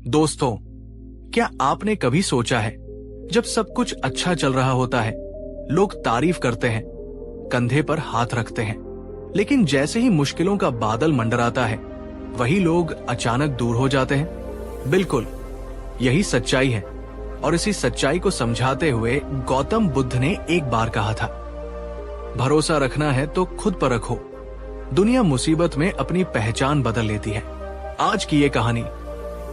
दोस्तों, क्या आपने कभी सोचा है, जब सब कुछ अच्छा चल रहा होता है, लोग तारीफ करते हैं, कंधे पर हाथ रखते हैं, लेकिन जैसे ही मुश्किलों का बादल मंडराता है, वही लोग अचानक दूर हो जाते हैं। बिल्कुल, यही सच्चाई है। और इसी सच्चाई को समझाते हुए गौतम बुद्ध ने एक बार कहा था, भरोसा रखना है तो खुद पर रखो, दुनिया मुसीबत में अपनी पहचान बदल लेती है। आज की ये कहानी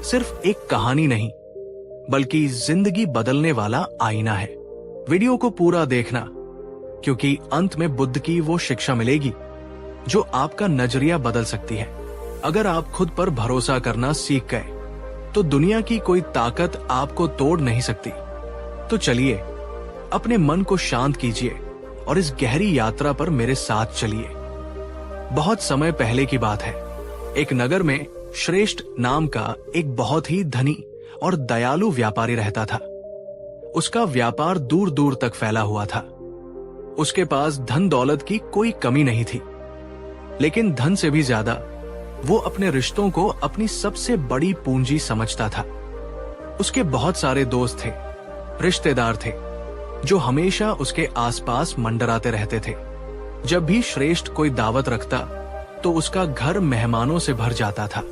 सिर्फ एक कहानी नहीं, बल्कि जिंदगी बदलने वाला आईना है। वीडियो को पूरा देखना, क्योंकि अंत में बुद्ध की वो शिक्षा मिलेगी जो आपका नजरिया बदल सकती है। अगर आप खुद पर भरोसा करना सीख गए, तो दुनिया की कोई ताकत आपको तोड़ नहीं सकती। तो चलिए, अपने मन को शांत कीजिए और इस गहरी यात्रा पर मेरे साथ चलिए। बहुत समय पहले की बात है। एक नगर में श्रेष्ठ नाम का एक बहुत ही धनी और दयालु व्यापारी रहता था। उसका व्यापार दूर दूर तक फैला हुआ था। उसके पास धन दौलत की कोई कमी नहीं थी, लेकिन धन से भी ज्यादा वो अपने रिश्तों को अपनी सबसे बड़ी पूंजी समझता था। उसके बहुत सारे दोस्त थे, रिश्तेदार थे, जो हमेशा उसके आसपास मंडराते रहते थे। जब भी श्रेष्ठ कोई दावत रखता, तो उसका घर मेहमानों से भर जाता था।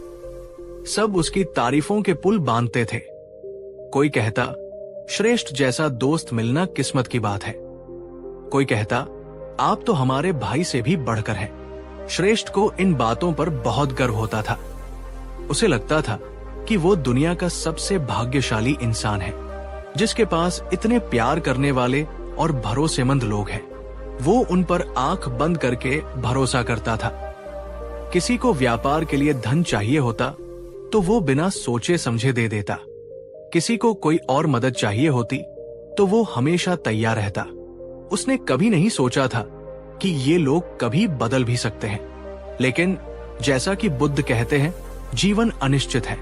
सब उसकी तारीफों के पुल बांधते थे। कोई कहता, श्रेष्ठ जैसा दोस्त मिलना किस्मत की बात है। कोई कहता, आप तो हमारे भाई से भी बढ़कर हैं। श्रेष्ठ को इन बातों पर बहुत गर्व होता था। उसे लगता था कि वो दुनिया का सबसे भाग्यशाली इंसान है, जिसके पास इतने प्यार करने वाले और भरोसेमंद लोग हैं। वो उन पर आंख बंद करके भरोसा करता था। किसी को व्यापार के लिए धन चाहिए होता, तो वो बिना सोचे समझे दे देता। किसी को कोई और मदद चाहिए होती, तो वो हमेशा तैयार रहता। उसने कभी नहीं सोचा था कि ये लोग कभी बदल भी सकते हैं। लेकिन जैसा कि बुद्ध कहते हैं, जीवन अनिश्चित है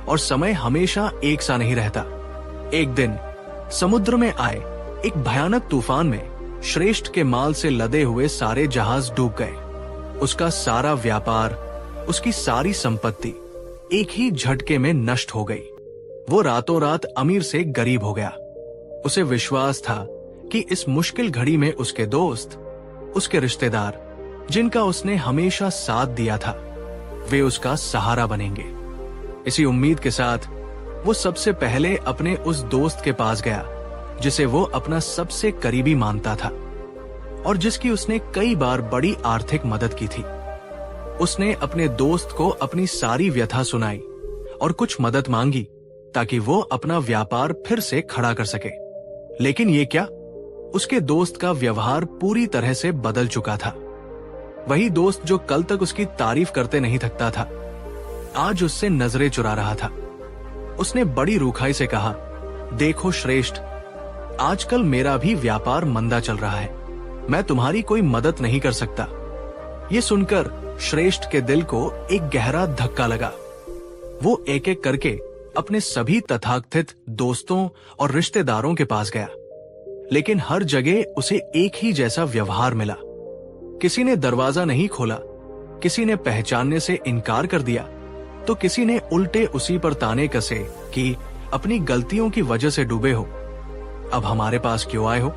और समय हमेशा एक सा नहीं रहता। एक दिन समुद्र में आए एक भयानक तूफान में श्रेष्ठ के माल से लदे हुए सारे जहाज डूब गए। उसका सारा व्यापार, उसकी सारी संपत्ति एक ही झटके में नष्ट हो गई। वो रातों रात अमीर से गरीब हो गया। उसे विश्वास था कि इस मुश्किल घड़ी में उसके दोस्त, उसके रिश्तेदार, जिनका उसने हमेशा साथ दिया था, वे उसका सहारा बनेंगे। इसी उम्मीद के साथ वो सबसे पहले अपने उस दोस्त के पास गया, जिसे वो अपना सबसे करीबी मानता था और जिसकी उसने कई बार बड़ी आर्थिक मदद की थी। उसने अपने दोस्त को अपनी सारी व्यथा सुनाई और कुछ मदद मांगी, ताकि वो अपना व्यापार फिर से खड़ा कर सके। लेकिन ये क्या, उसके दोस्त का व्यवहार पूरी तरह से बदल चुका था। वही दोस्त जो कल तक उसकी तारीफ करते नहीं थकता था, आज उससे नजरें चुरा रहा था। उसने बड़ी रूखाई से कहा, देखो श्रेष्ठ, आजकल मेरा भी व्यापार मंदा चल रहा है। मैं तुम्हारी कोई मदद नहीं कर सकता। ये सुनकर श्रेष्ठ के दिल को एक गहरा धक्का लगा। वो एक एक करके अपने सभी तथाकथित दोस्तों और रिश्तेदारों के पास गया, लेकिन हर जगह उसे एक ही जैसा व्यवहार मिला। किसी ने दरवाजा नहीं खोला, किसी ने पहचानने से इनकार कर दिया, तो किसी ने उल्टे उसी पर ताने कसे कि अपनी गलतियों की वजह से डूबे हो, अब हमारे पास क्यों आए हो।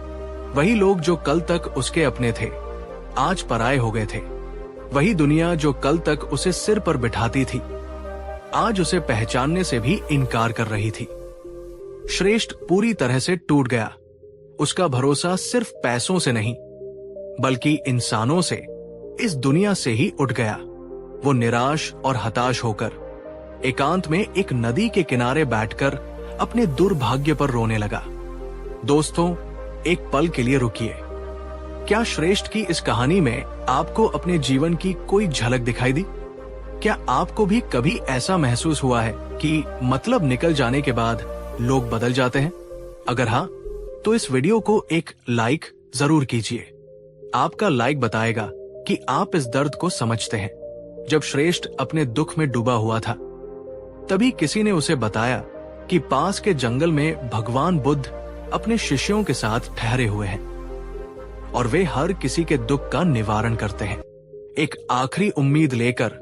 वही लोग जो कल तक उसके अपने थे, आज पराये हो गए थे। वही दुनिया जो कल तक उसे सिर पर बिठाती थी, आज उसे पहचानने से भी इनकार कर रही थी। श्रेष्ठ पूरी तरह से टूट गया। उसका भरोसा सिर्फ पैसों से नहीं, बल्कि इंसानों से, इस दुनिया से ही उठ गया। वो निराश और हताश होकर एकांत में एक नदी के किनारे बैठकर अपने दुर्भाग्य पर रोने लगा। दोस्तों, एक पल के लिए रुकिए। क्या श्रेष्ठ की इस कहानी में आपको अपने जीवन की कोई झलक दिखाई दी? क्या आपको भी कभी ऐसा महसूस हुआ है कि मतलब निकल जाने के बाद लोग बदल जाते हैं? अगर हाँ, तो इस वीडियो को एक लाइक जरूर कीजिए। आपका लाइक बताएगा कि आप इस दर्द को समझते हैं। जब श्रेष्ठ अपने दुख में डूबा हुआ था, तभी किसी ने उसे बताया कि पास के जंगल में भगवान बुद्ध अपने शिष्यों के साथ ठहरे हुए हैं और वे हर किसी के दुख का निवारण करते हैं। एक आखिरी उम्मीद लेकर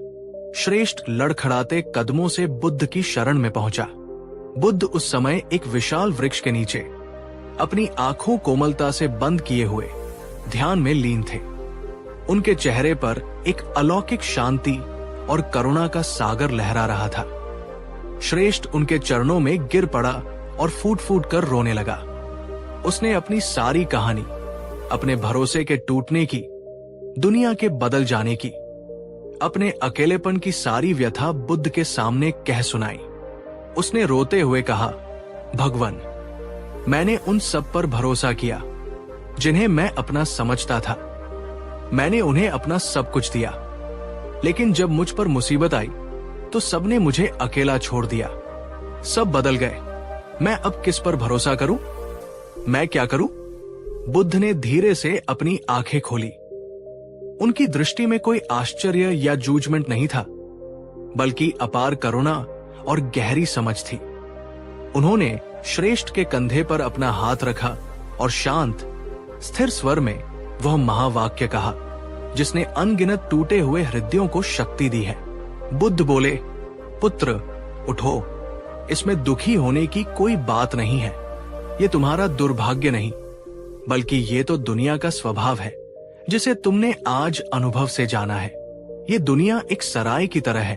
श्रेष्ठ लड़खड़ाते कदमों से बुद्ध की शरण में पहुंचा। बुद्ध उस समय एक विशाल वृक्ष के नीचे अपनी आंखों कोमलता से बंद किए हुए ध्यान में लीन थे। उनके चेहरे पर एक अलौकिक शांति और करुणा का सागर लहरा रहा था। श्रेष्ठ उनके चरणों में गिर पड़ा और फूट फूट कर रोने लगा। उसने अपनी सारी कहानी, अपने भरोसे के टूटने की, दुनिया के बदल जाने की, अपने अकेलेपन की सारी व्यथा बुद्ध के सामने कह सुनाई। उसने रोते हुए कहा, भगवान, मैंने उन सब पर भरोसा किया जिन्हें मैं अपना समझता था। मैंने उन्हें अपना सब कुछ दिया, लेकिन जब मुझ पर मुसीबत आई तो सबने मुझे अकेला छोड़ दिया। सब बदल गए। मैं अब किस पर भरोसा करूं? मैं क्या करूं? बुद्ध ने धीरे से अपनी आंखें खोली। उनकी दृष्टि में कोई आश्चर्य या जूजमेंट नहीं था, बल्कि अपार करुणा और गहरी समझ थी। उन्होंने श्रेष्ठ के कंधे पर अपना हाथ रखा और शांत, स्थिर स्वर में वह महावाक्य कहा जिसने अनगिनत टूटे हुए हृदयों को शक्ति दी है। बुद्ध बोले, पुत्र, उठो। इसमें दुखी होने की कोई बात नहीं है। ये तुम्हारा दुर्भाग्य नहीं, बल्कि ये तो दुनिया का स्वभाव है जिसे तुमने आज अनुभव से जाना है। ये दुनिया एक सराय की तरह है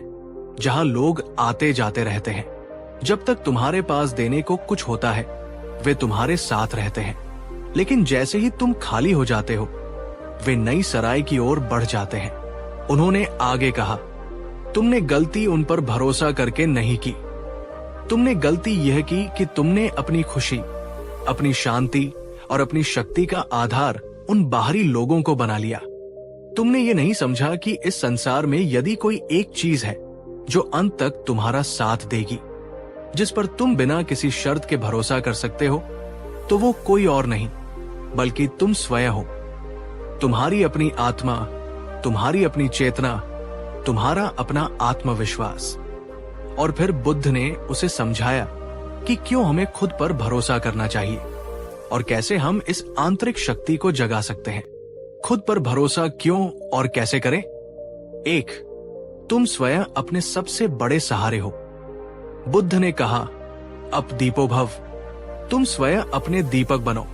जहां लोग आते जाते रहते हैं। जब तक तुम्हारे पास देने को कुछ होता है वे तुम्हारे साथ रहते हैं, लेकिन जैसे ही तुम खाली हो जाते हो वे नई सराय की ओर बढ़ जाते हैं। उन्होंने आगे कहा, तुमने गलती उन पर भरोसा करके नहीं की। तुमने गलती यह की कि तुमने अपनी खुशी, अपनी शांति और अपनी शक्ति का आधार उन बाहरी लोगों को बना लिया। तुमने ये नहीं समझा कि इस संसार में यदि कोई एक चीज है जो अंत तक तुम्हारा साथ देगी, जिस पर तुम बिना किसी शर्त के भरोसा कर सकते हो, तो वो कोई और नहीं बल्कि तुम स्वयं हो। तुम्हारी अपनी आत्मा, तुम्हारी अपनी चेतना, तुम्हारा अपना आत्मविश्वास। और फिर बुद्ध ने उसे समझाया कि क्यों हमें खुद पर भरोसा करना चाहिए और कैसे हम इस आंतरिक शक्ति को जगा सकते हैं। खुद पर भरोसा क्यों और कैसे करें? 1. तुम स्वयं अपने सबसे बड़े सहारे हो। बुद्ध ने कहा, अप दीपो भव। तुम स्वयं अपने दीपक बनो।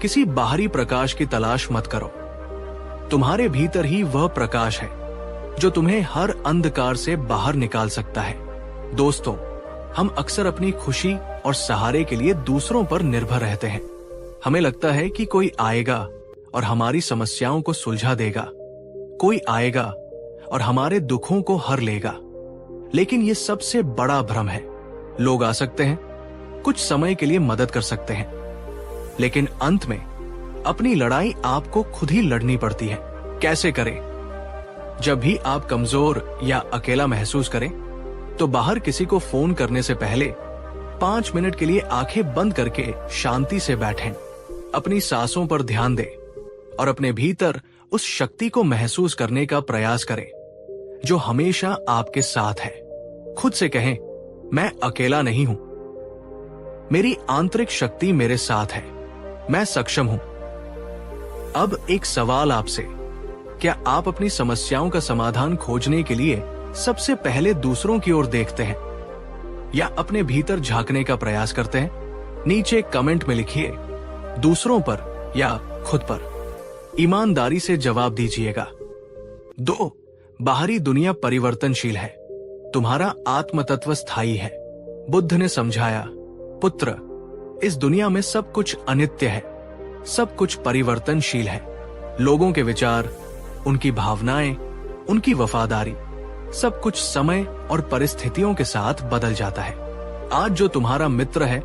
किसी बाहरी प्रकाश की तलाश मत करो। तुम्हारे भीतर ही वह प्रकाश है जो तुम्हें हर अंधकार से बाहर निकाल सकता है। दोस्तों, हम अक्सर अपनी खुशी और सहारे के लिए दूसरों पर निर्भर रहते हैं। हमें लगता है कि कोई आएगा और हमारी समस्याओं को सुलझा देगा, कोई आएगा और हमारे दुखों को हर लेगा। लेकिन ये सबसे बड़ा भ्रम है। लोग आ सकते हैं, कुछ समय के लिए मदद कर सकते हैं, लेकिन अंत में अपनी लड़ाई आपको खुद ही लड़नी पड़ती है। कैसे करें? जब भी आप कमजोर या अकेला महसूस करें, तो बाहर किसी को फोन करने से पहले 5 मिनट के लिए आंखें बंद करके शांति से बैठें। अपनी सांसों पर ध्यान दें और अपने भीतर उस शक्ति को महसूस करने का प्रयास करें जो हमेशा आपके साथ है। खुद से कहें, मैं अकेला नहीं हूं, मेरी आंतरिक शक्ति मेरे साथ है, मैं सक्षम हूं। अब एक सवाल आपसे, क्या आप अपनी समस्याओं का समाधान खोजने के लिए सबसे पहले दूसरों की ओर देखते हैं या अपने भीतर झांकने का प्रयास करते हैं? नीचे कमेंट में लिखिए, दूसरों पर या खुद पर। ईमानदारी से जवाब दीजिएगा। 2. बाहरी दुनिया परिवर्तनशील है, तुम्हारा आत्म तत्व स्थायी है। बुद्ध ने समझाया, पुत्र, इस दुनिया में सब कुछ अनित्य है, सब कुछ परिवर्तनशील है। लोगों के विचार, उनकी भावनाएं, उनकी वफादारी, सब कुछ समय और परिस्थितियों के साथ बदल जाता है। आज जो तुम्हारा मित्र है,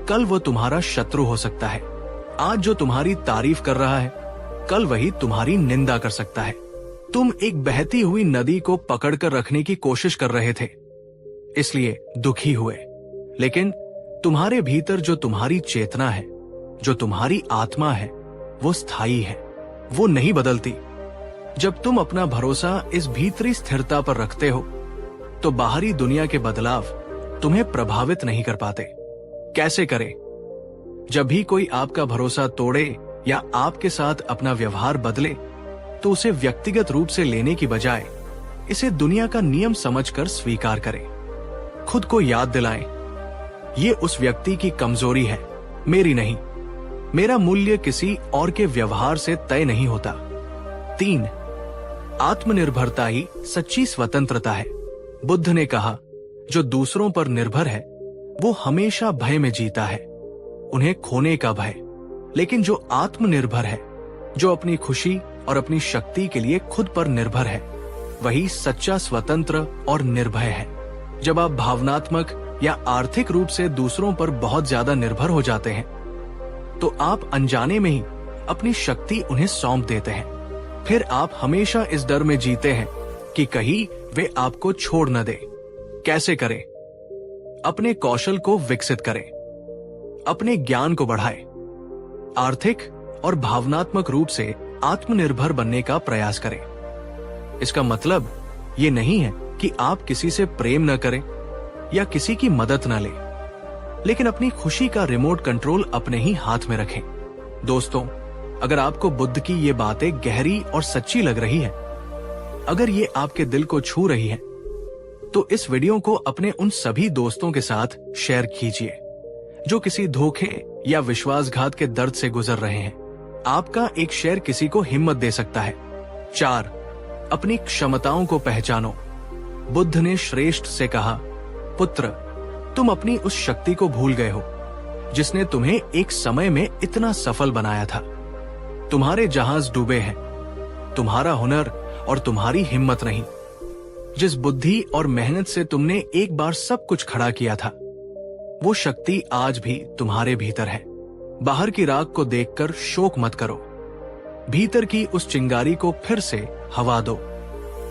कल वो तुम्हारा शत्रु हो सकता है। आज जो तुम्हारी तारीफ कर रहा है, कल वही तुम्हारी निंदा कर सकता है। तुम एक बहती हुई नदी को पकड़कर रखने की कोशिश कर रहे थे, इसलिए दुखी हुए, लेकिन तुम्हारे भीतर जो तुम्हारी चेतना है, जो तुम्हारी आत्मा है, वो स्थायी है, वो नहीं बदलती। जब तुम अपना भरोसा इस भीतरी स्थिरता पर रखते हो, तो बाहरी दुनिया के बदलाव तुम्हें प्रभावित नहीं कर पाते। कैसे करें? जब भी कोई आपका भरोसा तोड़े या आपके साथ अपना व्यवहार बदले, तो उसे व्यक्तिगत रूप से लेने की बजाय इसे दुनिया का नियम समझकर स्वीकार करें। खुद को याद दिलाएं, ये उस व्यक्ति की कमजोरी है, मेरी नहीं। मेरा मूल्य किसी और के व्यवहार से तय नहीं होता। 3. आत्मनिर्भरता ही सच्ची स्वतंत्रता है। बुद्ध ने कहा, जो दूसरों पर निर्भर है वो हमेशा भय में जीता है, उन्हें खोने का भय। लेकिन जो आत्मनिर्भर है, जो अपनी खुशी और अपनी शक्ति के लिए खुद पर निर्भर है, वही सच्चा स्वतंत्र और निर्भय है। जब आप भावनात्मक या आर्थिक रूप से दूसरों पर बहुत ज्यादा निर्भर हो जाते हैं तो आप अनजाने में ही अपनी शक्ति उन्हें सौंप देते हैं। फिर आप हमेशा इस डर में जीते हैं कि कहीं वे आपको छोड़ न दे। कैसे करें? अपने कौशल को विकसित करें, अपने ज्ञान को बढ़ाएं, आर्थिक और भावनात्मक रूप से आत्मनिर्भर बनने का प्रयास करें। इसका मतलब ये नहीं है कि आप किसी से प्रेम न करें या किसी की मदद न लें, लेकिन अपनी खुशी का रिमोट कंट्रोल अपने ही हाथ में रखें। दोस्तों, अगर आपको बुद्ध की ये बातें गहरी और सच्ची लग रही है, अगर ये आपके दिल को छू रही है, तो इस वीडियो को अपने उन सभी दोस्तों के साथ शेयर कीजिए जो किसी धोखे या विश्वासघात के दर्द से गुजर रहे हैं। आपका एक शेयर किसी को हिम्मत दे सकता है। 4. अपनी क्षमताओं को पहचानो। बुद्ध ने श्रेष्ठ से कहा, पुत्र, तुम अपनी उस शक्ति को भूल गए हो जिसने तुम्हें एक समय में इतना सफल बनाया था। तुम्हारे जहाज डूबे हैं, तुम्हारा हुनर और तुम्हारी हिम्मत नहीं। जिस बुद्धि और मेहनत से तुमने एक बार सब कुछ खड़ा किया था, वो शक्ति आज भी तुम्हारे भीतर है। बाहर की राख को देखकर शोक मत करो, भीतर की उस चिंगारी को फिर से हवा दो।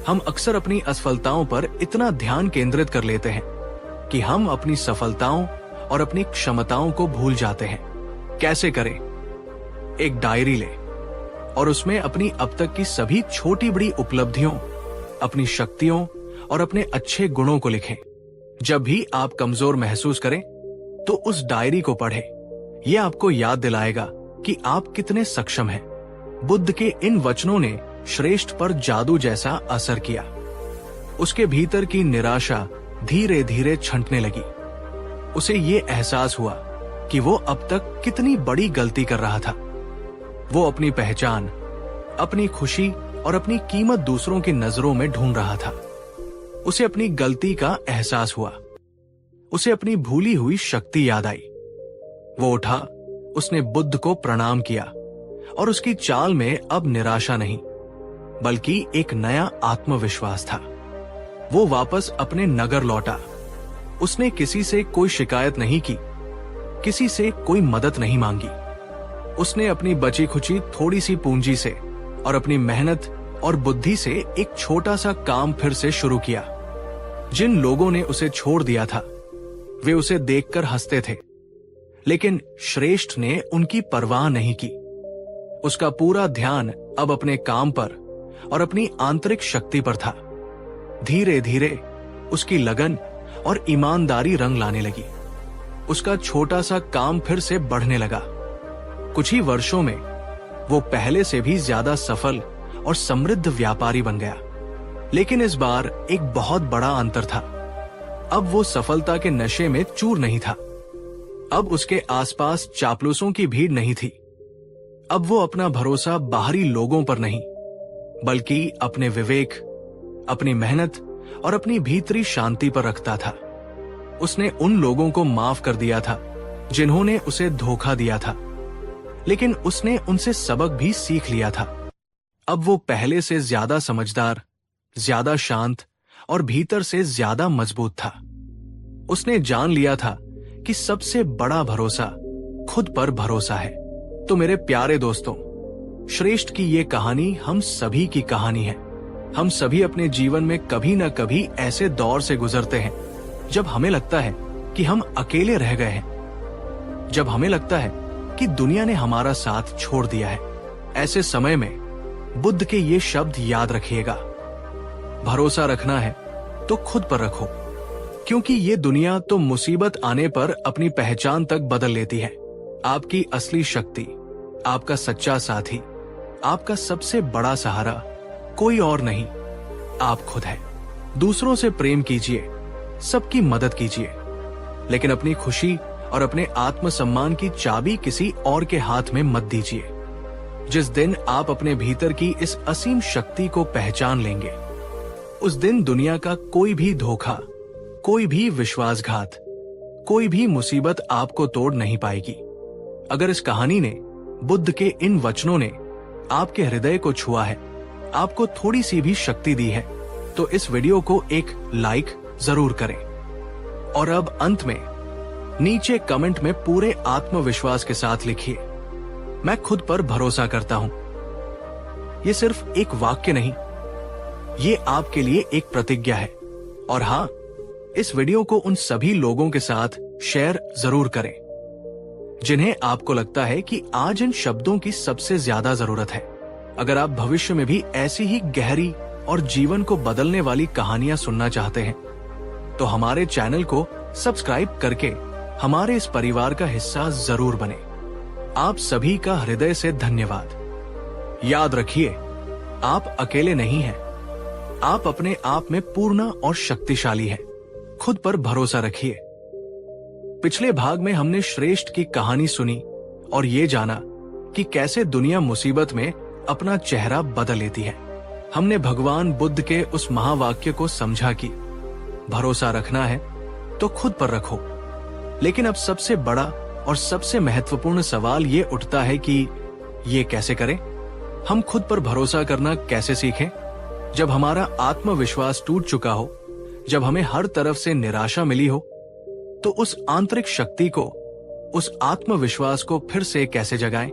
हम अक्सर अपनी असफलताओं पर इतना ध्यान केंद्रित कर लेते हैं कि हम अपनी सफलताओं और अपनी क्षमताओं को भूल जाते हैं। कैसे करें? एक डायरी ले और उसमें अपनी अब तक की सभी छोटी बड़ी उपलब्धियों, अपनी शक्तियों और अपने अच्छे गुणों को लिखें। जब भी आप कमजोर महसूस करें तो उस डायरी को पढ़ें। यह आपको याद दिलाएगा कि आप कितने सक्षम हैं। बुद्ध के इन वचनों ने श्रेष्ठ पर जादू जैसा असर किया। उसके भीतर की निराशा धीरे धीरे छंटने लगी। उसे ये एहसास हुआ कि वो अब तक कितनी बड़ी गलती कर रहा था। वो अपनी पहचान, अपनी खुशी और अपनी कीमत दूसरों की नजरों में ढूंढ रहा था। उसे अपनी गलती का एहसास हुआ। उसे अपनी भूली हुई शक्ति याद आई। वो उठा, उसने बुद्ध को प्रणाम किया और उसकी चाल में अब निराशा नहीं बल्कि एक नया आत्मविश्वास था। वो वापस अपने नगर लौटा। उसने किसी से कोई शिकायत नहीं की, किसी से कोई मदद नहीं मांगी। उसने अपनी बची खुची थोड़ी सी पूंजी से और अपनी मेहनत और बुद्धि से एक छोटा सा काम फिर से शुरू किया। जिन लोगों ने उसे छोड़ दिया था वे उसे देखकर हंसते थे, लेकिन श्रेष्ठ ने उनकी परवाह नहीं की। उसका पूरा ध्यान अब अपने काम पर और अपनी आंतरिक शक्ति पर था। धीरे धीरे उसकी लगन और ईमानदारी रंग लाने लगी। उसका छोटा सा काम फिर से बढ़ने लगा। कुछ ही वर्षों में वो पहले से भी ज्यादा सफल और समृद्ध व्यापारी बन गया। लेकिन इस बार एक बहुत बड़ा अंतर था। अब वो सफलता के नशे में चूर नहीं था। अब उसके आसपास चापलूसों की भीड़ नहीं थी। अब वो अपना भरोसा बाहरी लोगों पर नहीं बल्कि अपने विवेक, अपनी मेहनत और अपनी भीतरी शांति पर रखता था। उसने उन लोगों को माफ कर दिया था जिन्होंने उसे धोखा दिया था, लेकिन उसने उनसे सबक भी सीख लिया था। अब वो पहले से ज्यादा समझदार, ज्यादा शांत और भीतर से ज्यादा मजबूत था। उसने जान लिया था कि सबसे बड़ा भरोसा खुद पर भरोसा है। तो मेरे प्यारे दोस्तों, श्रेष्ठ की ये कहानी हम सभी की कहानी है। हम सभी अपने जीवन में कभी न कभी ऐसे दौर से गुजरते हैं जब हमें लगता है कि हम अकेले रह गए हैं, जब हमें लगता है कि दुनिया ने हमारा साथ छोड़ दिया है। ऐसे समय में बुद्ध के ये शब्द याद रखिएगा, भरोसा रखना है तो खुद पर रखो, क्योंकि ये दुनिया तो मुसीबत आने पर अपनी पहचान तक बदल लेती है। आपकी असली शक्ति, आपका सच्चा साथी, आपका सबसे बड़ा सहारा कोई और नहीं आप खुद हैं। दूसरों से प्रेम कीजिए, सबकी मदद कीजिए, लेकिन अपनी खुशी और अपने आत्मसम्मान की चाबी किसी और के हाथ में मत दीजिए। जिस दिन आप अपने भीतर की इस असीम शक्ति को पहचान लेंगे, उस दिन दुनिया का कोई भी धोखा, कोई भी विश्वासघात, कोई भी मुसीबत आपको तोड़ नहीं पाएगी। अगर इस कहानी ने, बुद्ध के इन वचनों ने आपके हृदय को छुआ है, आपको थोड़ी सी भी शक्ति दी है, तो इस वीडियो को एक लाइक जरूर करें। और अब अंत में नीचे कमेंट में पूरे आत्मविश्वास के साथ लिखिए, मैं खुद पर भरोसा करता हूं। ये सिर्फ एक वाक्य नहीं, ये आपके लिए एक प्रतिज्ञा है। और हाँ, इस वीडियो को उन सभी लोगों के साथ शेयर जरूर करें जिन्हें आपको लगता है कि आज इन शब्दों की सबसे ज्यादा जरूरत है। अगर आप भविष्य में भी ऐसी ही गहरी और जीवन को बदलने वाली कहानियां सुनना चाहते हैं, तो हमारे चैनल को सब्सक्राइब करके हमारे इस परिवार का हिस्सा जरूर बने। आप सभी का हृदय से धन्यवाद। याद रखिए, आप अकेले नहीं हैं। आप अपने आप में पूर्ण और शक्तिशाली हैं। खुद पर भरोसा रखिए। पिछले भाग में हमने श्रेष्ठ की कहानी सुनी और ये जाना कि कैसे दुनिया मुसीबत में अपना चेहरा बदल लेती है। हमने भगवान बुद्ध के उस महावाक्य को समझा कि भरोसा रखना है तो खुद पर रखो। लेकिन अब सबसे बड़ा और सबसे महत्वपूर्ण सवाल ये उठता है कि ये कैसे करें? हम खुद पर भरोसा करना कैसे सीखें? जब हमारा आत्मविश्वास टूट चुका हो, जब हमें हर तरफ से निराशा मिली हो, तो उस आंतरिक शक्ति को, उस आत्मविश्वास को फिर से कैसे जगाएं?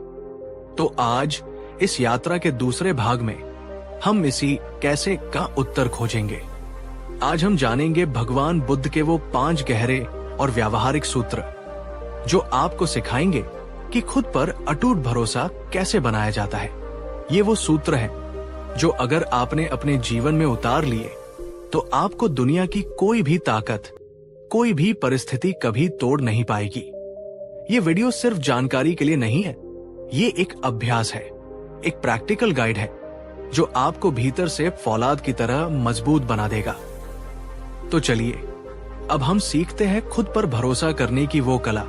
तो आज इस यात्रा के दूसरे भाग में हम इसी कैसे का उत्तर खोजेंगे। आज हम जानेंगे भगवान बुद्ध के वो 5 गहरे और व्यावहारिक सूत्र जो आपको सिखाएंगे कि खुद पर अटूट भरोसा कैसे बनाया जाता है। ये वो सूत्र हैं जो अगर आपने अपने जीवन में उतार लिए, तो आपको दुनिया की कोई भी ताकत, कोई भी परिस्थिति कभी तोड़ नहीं पाएगी। ये वीडियो सिर्फ जानकारी के लिए नहीं है, ये एक अभ्यास है, एक प्रैक्टिकल गाइड है जो आपको भीतर से फौलाद की तरह मजबूत बना देगा। तो चलिए, अब हम सीखते हैं खुद पर भरोसा करने की वो कला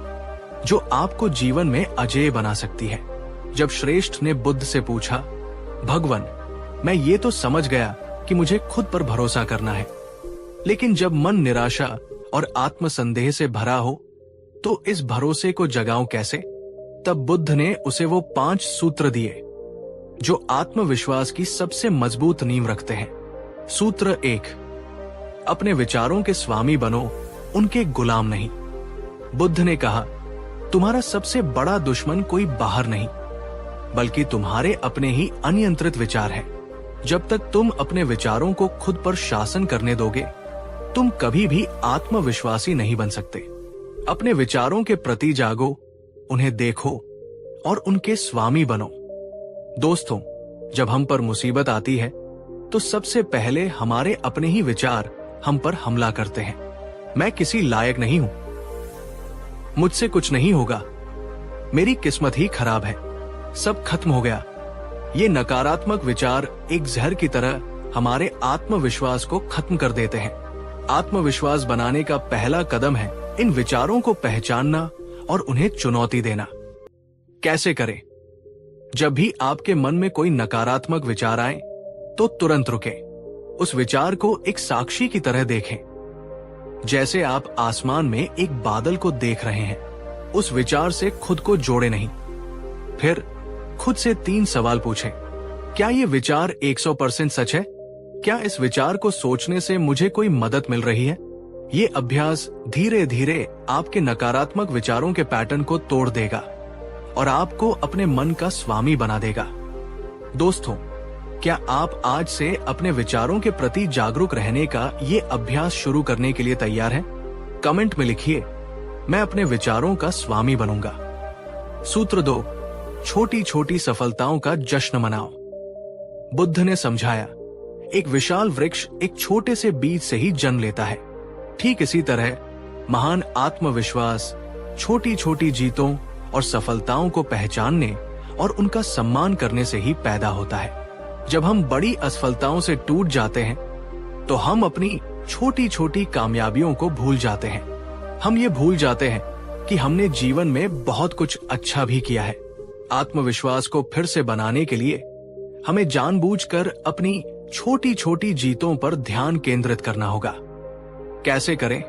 जो आपको जीवन में अजेय बना सकती है। जब श्रेष्ठ ने बुद्ध से पूछा, भगवान, मैं ये तो समझ गया कि मुझे खुद पर भरोसा करना है, लेकिन जब मन निराशा और आत्मसंदेह से भरा हो, तो इस भरोसे को जगाऊं कैसे? तब बुद्ध ने उसे वो 5 सूत्र दिए जो आत्मविश्वास की सबसे मजबूत नींव रखते हैं। सूत्र 1, अपने विचारों के स्वामी बनो, उनके गुलाम नहीं। बुद्ध ने कहा, तुम्हारा सबसे बड़ा दुश्मन कोई बाहर नहीं, बल्कि तुम्हारे अपने ही अनियंत्रित विचार हैं। जब तक तुम अपने विचारों को खुद पर शासन करने दोगे, तुम कभी भी आत्मविश्वासी नहीं बन सकते। अपने विचारों के प्रति जागो, उन्हें देखो और उनके स्वामी बनो। दोस्तों, जब हम पर मुसीबत आती है, तो सबसे पहले हमारे अपने ही विचार हम पर हमला करते हैं। मैं किसी लायक नहीं हूं, मुझसे कुछ नहीं होगा, मेरी किस्मत ही खराब है, सब खत्म हो गया। ये नकारात्मक विचार एक जहर की तरह हमारे आत्मविश्वास को खत्म कर देते हैं। आत्मविश्वास बनाने का पहला कदम है इन विचारों को पहचानना और उन्हें चुनौती देना। कैसे करें? जब भी आपके मन में कोई नकारात्मक विचार आए, तो तुरंत रुकें। उस विचार को एक साक्षी की तरह देखें, जैसे आप आसमान में एक बादल को देख रहे हैं। उस विचार से खुद को जोड़े नहीं। फिर खुद से 3 सवाल पूछें। क्या ये विचार 100% सच है? क्या इस विचार को सोचने से मुझे कोई मदद मिल रही है? ये अभ्यास धीरे धीरे आपके नकारात्मक विचारों के पैटर्न को तोड़ देगा और आपको अपने मन का स्वामी बना देगा। दोस्तों, क्या आप आज से अपने विचारों के प्रति जागरूक रहने का ये अभ्यास शुरू करने के लिए तैयार हैं? कमेंट में लिखिए, मैं अपने विचारों का स्वामी बनूंगा। सूत्र 2, छोटी छोटी सफलताओं का जश्न मनाओ। बुद्ध ने समझाया, एक विशाल वृक्ष एक छोटे से बीज से ही जन्म लेता है। ठीक इसी तरह महान आत्मविश्वास छोटी छोटी जीतों और सफलताओं को पहचानने और उनका सम्मान करने से ही पैदा होता है। जब हम बड़ी असफलताओं से टूट जाते हैं, तो हम अपनी छोटी छोटी कामयाबियों को भूल जाते हैं। हम ये भूल जाते हैं कि हमने जीवन में बहुत कुछ अच्छा भी किया है। आत्मविश्वास को फिर से बनाने के लिए हमें जानबूझकर अपनी छोटी छोटी जीतों पर ध्यान केंद्रित करना होगा। कैसे करें?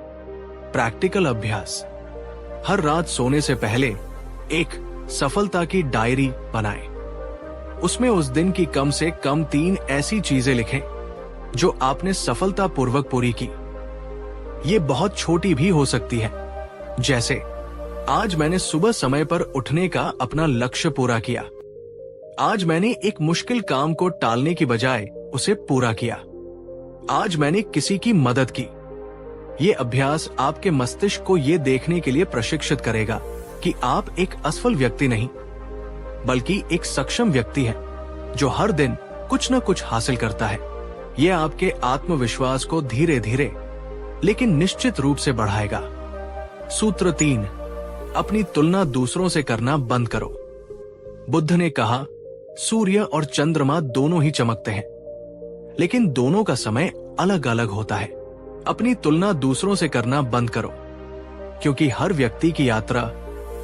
प्रैक्टिकल अभ्यास। हर रात सोने से पहले एक सफलता की डायरी बनाएं। उसमें उस दिन की कम से कम 3 ऐसी चीजें लिखें जो आपने सफलतापूर्वक पूरी की। ये बहुत छोटी भी हो सकती है, जैसे आज मैंने सुबह समय पर उठने का अपना लक्ष्य पूरा किया। आज मैंने एक मुश्किल काम को टालने की बजाय उसे पूरा किया। आज मैंने किसी की मदद की। ये अभ्यास आपके मस्तिष्क को ये देखने के लिए प्रशिक्षित करेगा कि आप एक असफल व्यक्ति नहीं, बल्कि एक सक्षम व्यक्ति है जो हर दिन कुछ न कुछ हासिल करता है। यह आपके आत्मविश्वास को धीरे धीरे लेकिन निश्चित रूप से बढ़ाएगा। सूत्र 3, अपनी तुलना दूसरों से करना बंद करो। बुद्ध ने कहा, सूर्य और चंद्रमा दोनों ही चमकते हैं, लेकिन दोनों का समय अलग अलग होता है। अपनी तुलना दूसरों से करना बंद करो, क्योंकि हर व्यक्ति की यात्रा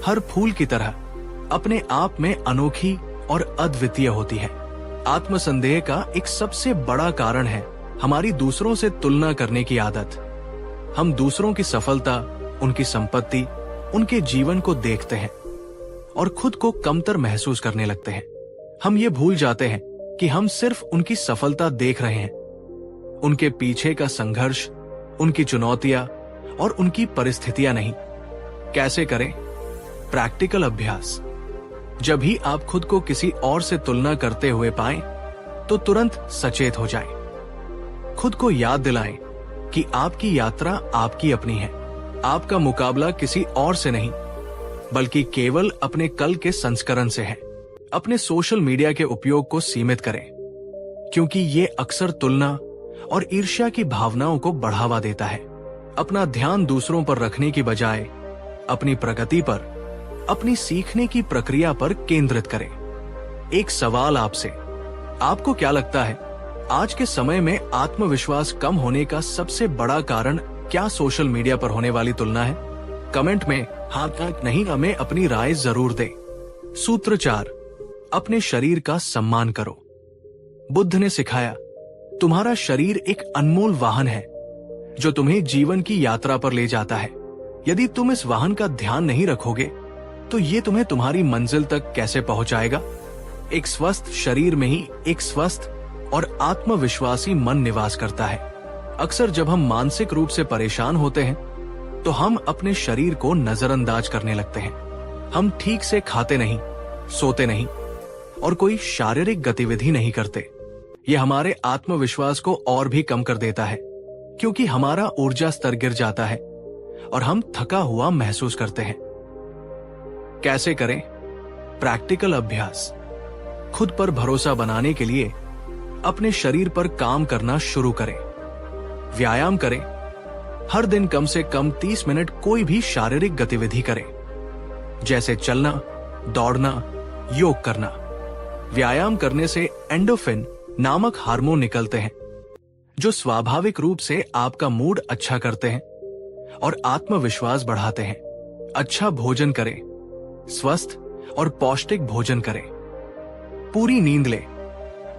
हर फूल की तरह अपने आप में अनोखी और अद्वितीय होती है। आत्मसंदेह का एक सबसे बड़ा कारण है हमारी दूसरों से तुलना करने की आदत। हम दूसरों की सफलता, उनकी संपत्ति, उनके जीवन को देखते हैं और खुद को कमतर महसूस करने लगते हैं। हम ये भूल जाते हैं कि हम सिर्फ उनकी सफलता देख रहे हैं, उनके पीछे का संघर्ष, उनकी चुनौतियां और उनकी परिस्थितियां नहीं। कैसे करें? प्रैक्टिकल अभ्यास। जब भी आप खुद को किसी और से तुलना करते हुए पाएं, तो तुरंत सचेत हो जाएं। खुद को याद दिलाएं कि आपकी यात्रा आपकी अपनी है। आपका मुकाबला किसी और से नहीं, बल्कि केवल अपने कल के संस्करण से है। अपने सोशल मीडिया के उपयोग को सीमित करें, क्योंकि ये अक्सर तुलना और ईर्ष्या की भावनाओं को बढ़ावा देता है। अपना ध्यान दूसरों पर रखने की बजाय अपनी प्रगति पर, अपनी सीखने की प्रक्रिया पर केंद्रित करें। एक सवाल आपसे, आपको क्या लगता है आज के समय में आत्मविश्वास कम होने का सबसे बड़ा कारण क्या सोशल मीडिया पर होने वाली तुलना है? कमेंट में हाँ या नहीं हमें अपनी राय जरूर दें। सूत्र 4, अपने शरीर का सम्मान करो। बुद्ध ने सिखाया, तुम्हारा शरीर एक अनमोल वाहन है जो तुम्हें जीवन की यात्रा पर ले जाता है। यदि तुम इस वाहन का ध्यान नहीं रखोगे तो ये तुम्हें तुम्हारी मंजिल तक कैसे पहुंचाएगा? एक स्वस्थ शरीर में ही एक स्वस्थ और आत्मविश्वासी मन निवास करता है। अक्सर जब हम मानसिक रूप से परेशान होते हैं तो हम अपने शरीर को नजरअंदाज करने लगते हैं। हम ठीक से खाते नहीं, सोते नहीं और कोई शारीरिक गतिविधि नहीं करते। यह हमारे आत्मविश्वास को और भी कम कर देता है, क्योंकि हमारा ऊर्जा स्तर गिर जाता है और हम थका हुआ महसूस करते हैं। कैसे करें? प्रैक्टिकल अभ्यास। खुद पर भरोसा बनाने के लिए अपने शरीर पर काम करना शुरू करें। व्यायाम करें। हर दिन कम से कम 30 मिनट कोई भी शारीरिक गतिविधि करें, जैसे चलना, दौड़ना, योग करना। व्यायाम करने से एंडोर्फिन नामक हार्मोन निकलते हैं, जो स्वाभाविक रूप से आपका मूड अच्छा करते हैं और आत्मविश्वास बढ़ाते हैं। अच्छा भोजन करें। स्वस्थ और पौष्टिक भोजन करें। पूरी नींद लें।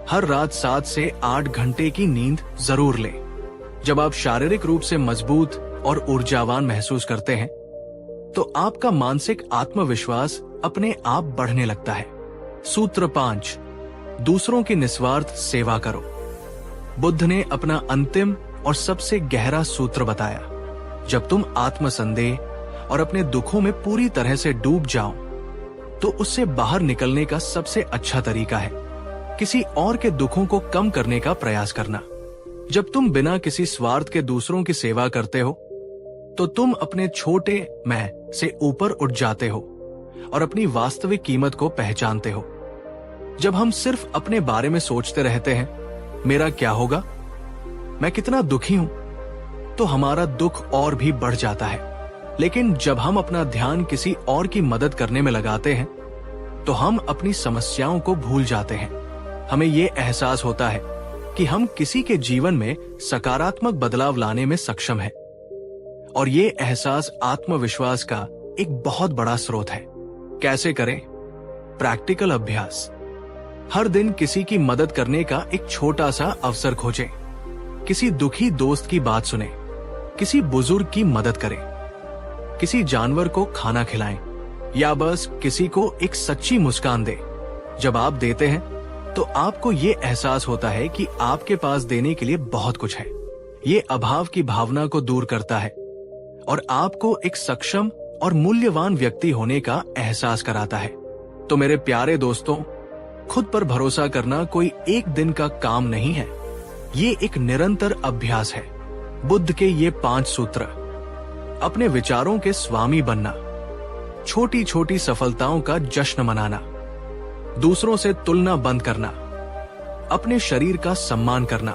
हर रात 7 से 8 घंटे की नींद जरूर लें। जब आप शारीरिक रूप से मजबूत और ऊर्जावान महसूस करते हैं, तो आपका मानसिक आत्मविश्वास अपने आप बढ़ने लगता है। सूत्र 5, दूसरों की निस्वार्थ सेवा करो। बुद्ध ने अपना अंतिम और सबसे गहरा सूत्र बताया, जब तुम आत्मसंदेह और अपने दुखों में पूरी तरह से डूब जाओ, तो उससे बाहर निकलने का सबसे अच्छा तरीका है किसी और के दुखों को कम करने का प्रयास करना। जब तुम बिना किसी स्वार्थ के दूसरों की सेवा करते हो, तो तुम अपने छोटे मैं से ऊपर उठ जाते हो और अपनी वास्तविक कीमत को पहचानते हो। जब हम सिर्फ अपने बारे में सोचते रहते हैं, मेरा क्या होगा, मैं कितना दुखी हूं, तो हमारा दुख और भी बढ़ जाता है। लेकिन जब हम अपना ध्यान किसी और की मदद करने में लगाते हैं, तो हम अपनी समस्याओं को भूल जाते हैं। हमें ये एहसास होता है कि हम किसी के जीवन में सकारात्मक बदलाव लाने में सक्षम हैं। और ये एहसास आत्मविश्वास का एक बहुत बड़ा स्रोत है। कैसे करें? प्रैक्टिकल अभ्यास। हर दिन किसी की मदद करने का एक छोटा सा अवसर खोजें। किसी दुखी दोस्त की बात सुने, किसी बुजुर्ग की मदद करें, किसी जानवर को खाना खिलाएं, या बस किसी को एक सच्ची मुस्कान दें। जब आप देते हैं तो आपको ये एहसास होता है कि आपके पास देने के लिए बहुत कुछ है। ये अभाव की भावना को दूर करता है और आपको एक सक्षम और मूल्यवान व्यक्ति होने का एहसास कराता है। तो मेरे प्यारे दोस्तों, खुद पर भरोसा करना कोई एक दिन का काम नहीं है। ये एक निरंतर अभ्यास है। बुद्ध के ये 5 सूत्र: अपने विचारों के स्वामी बनना, छोटी छोटी सफलताओं का जश्न मनाना, दूसरों से तुलना बंद करना, अपने शरीर का सम्मान करना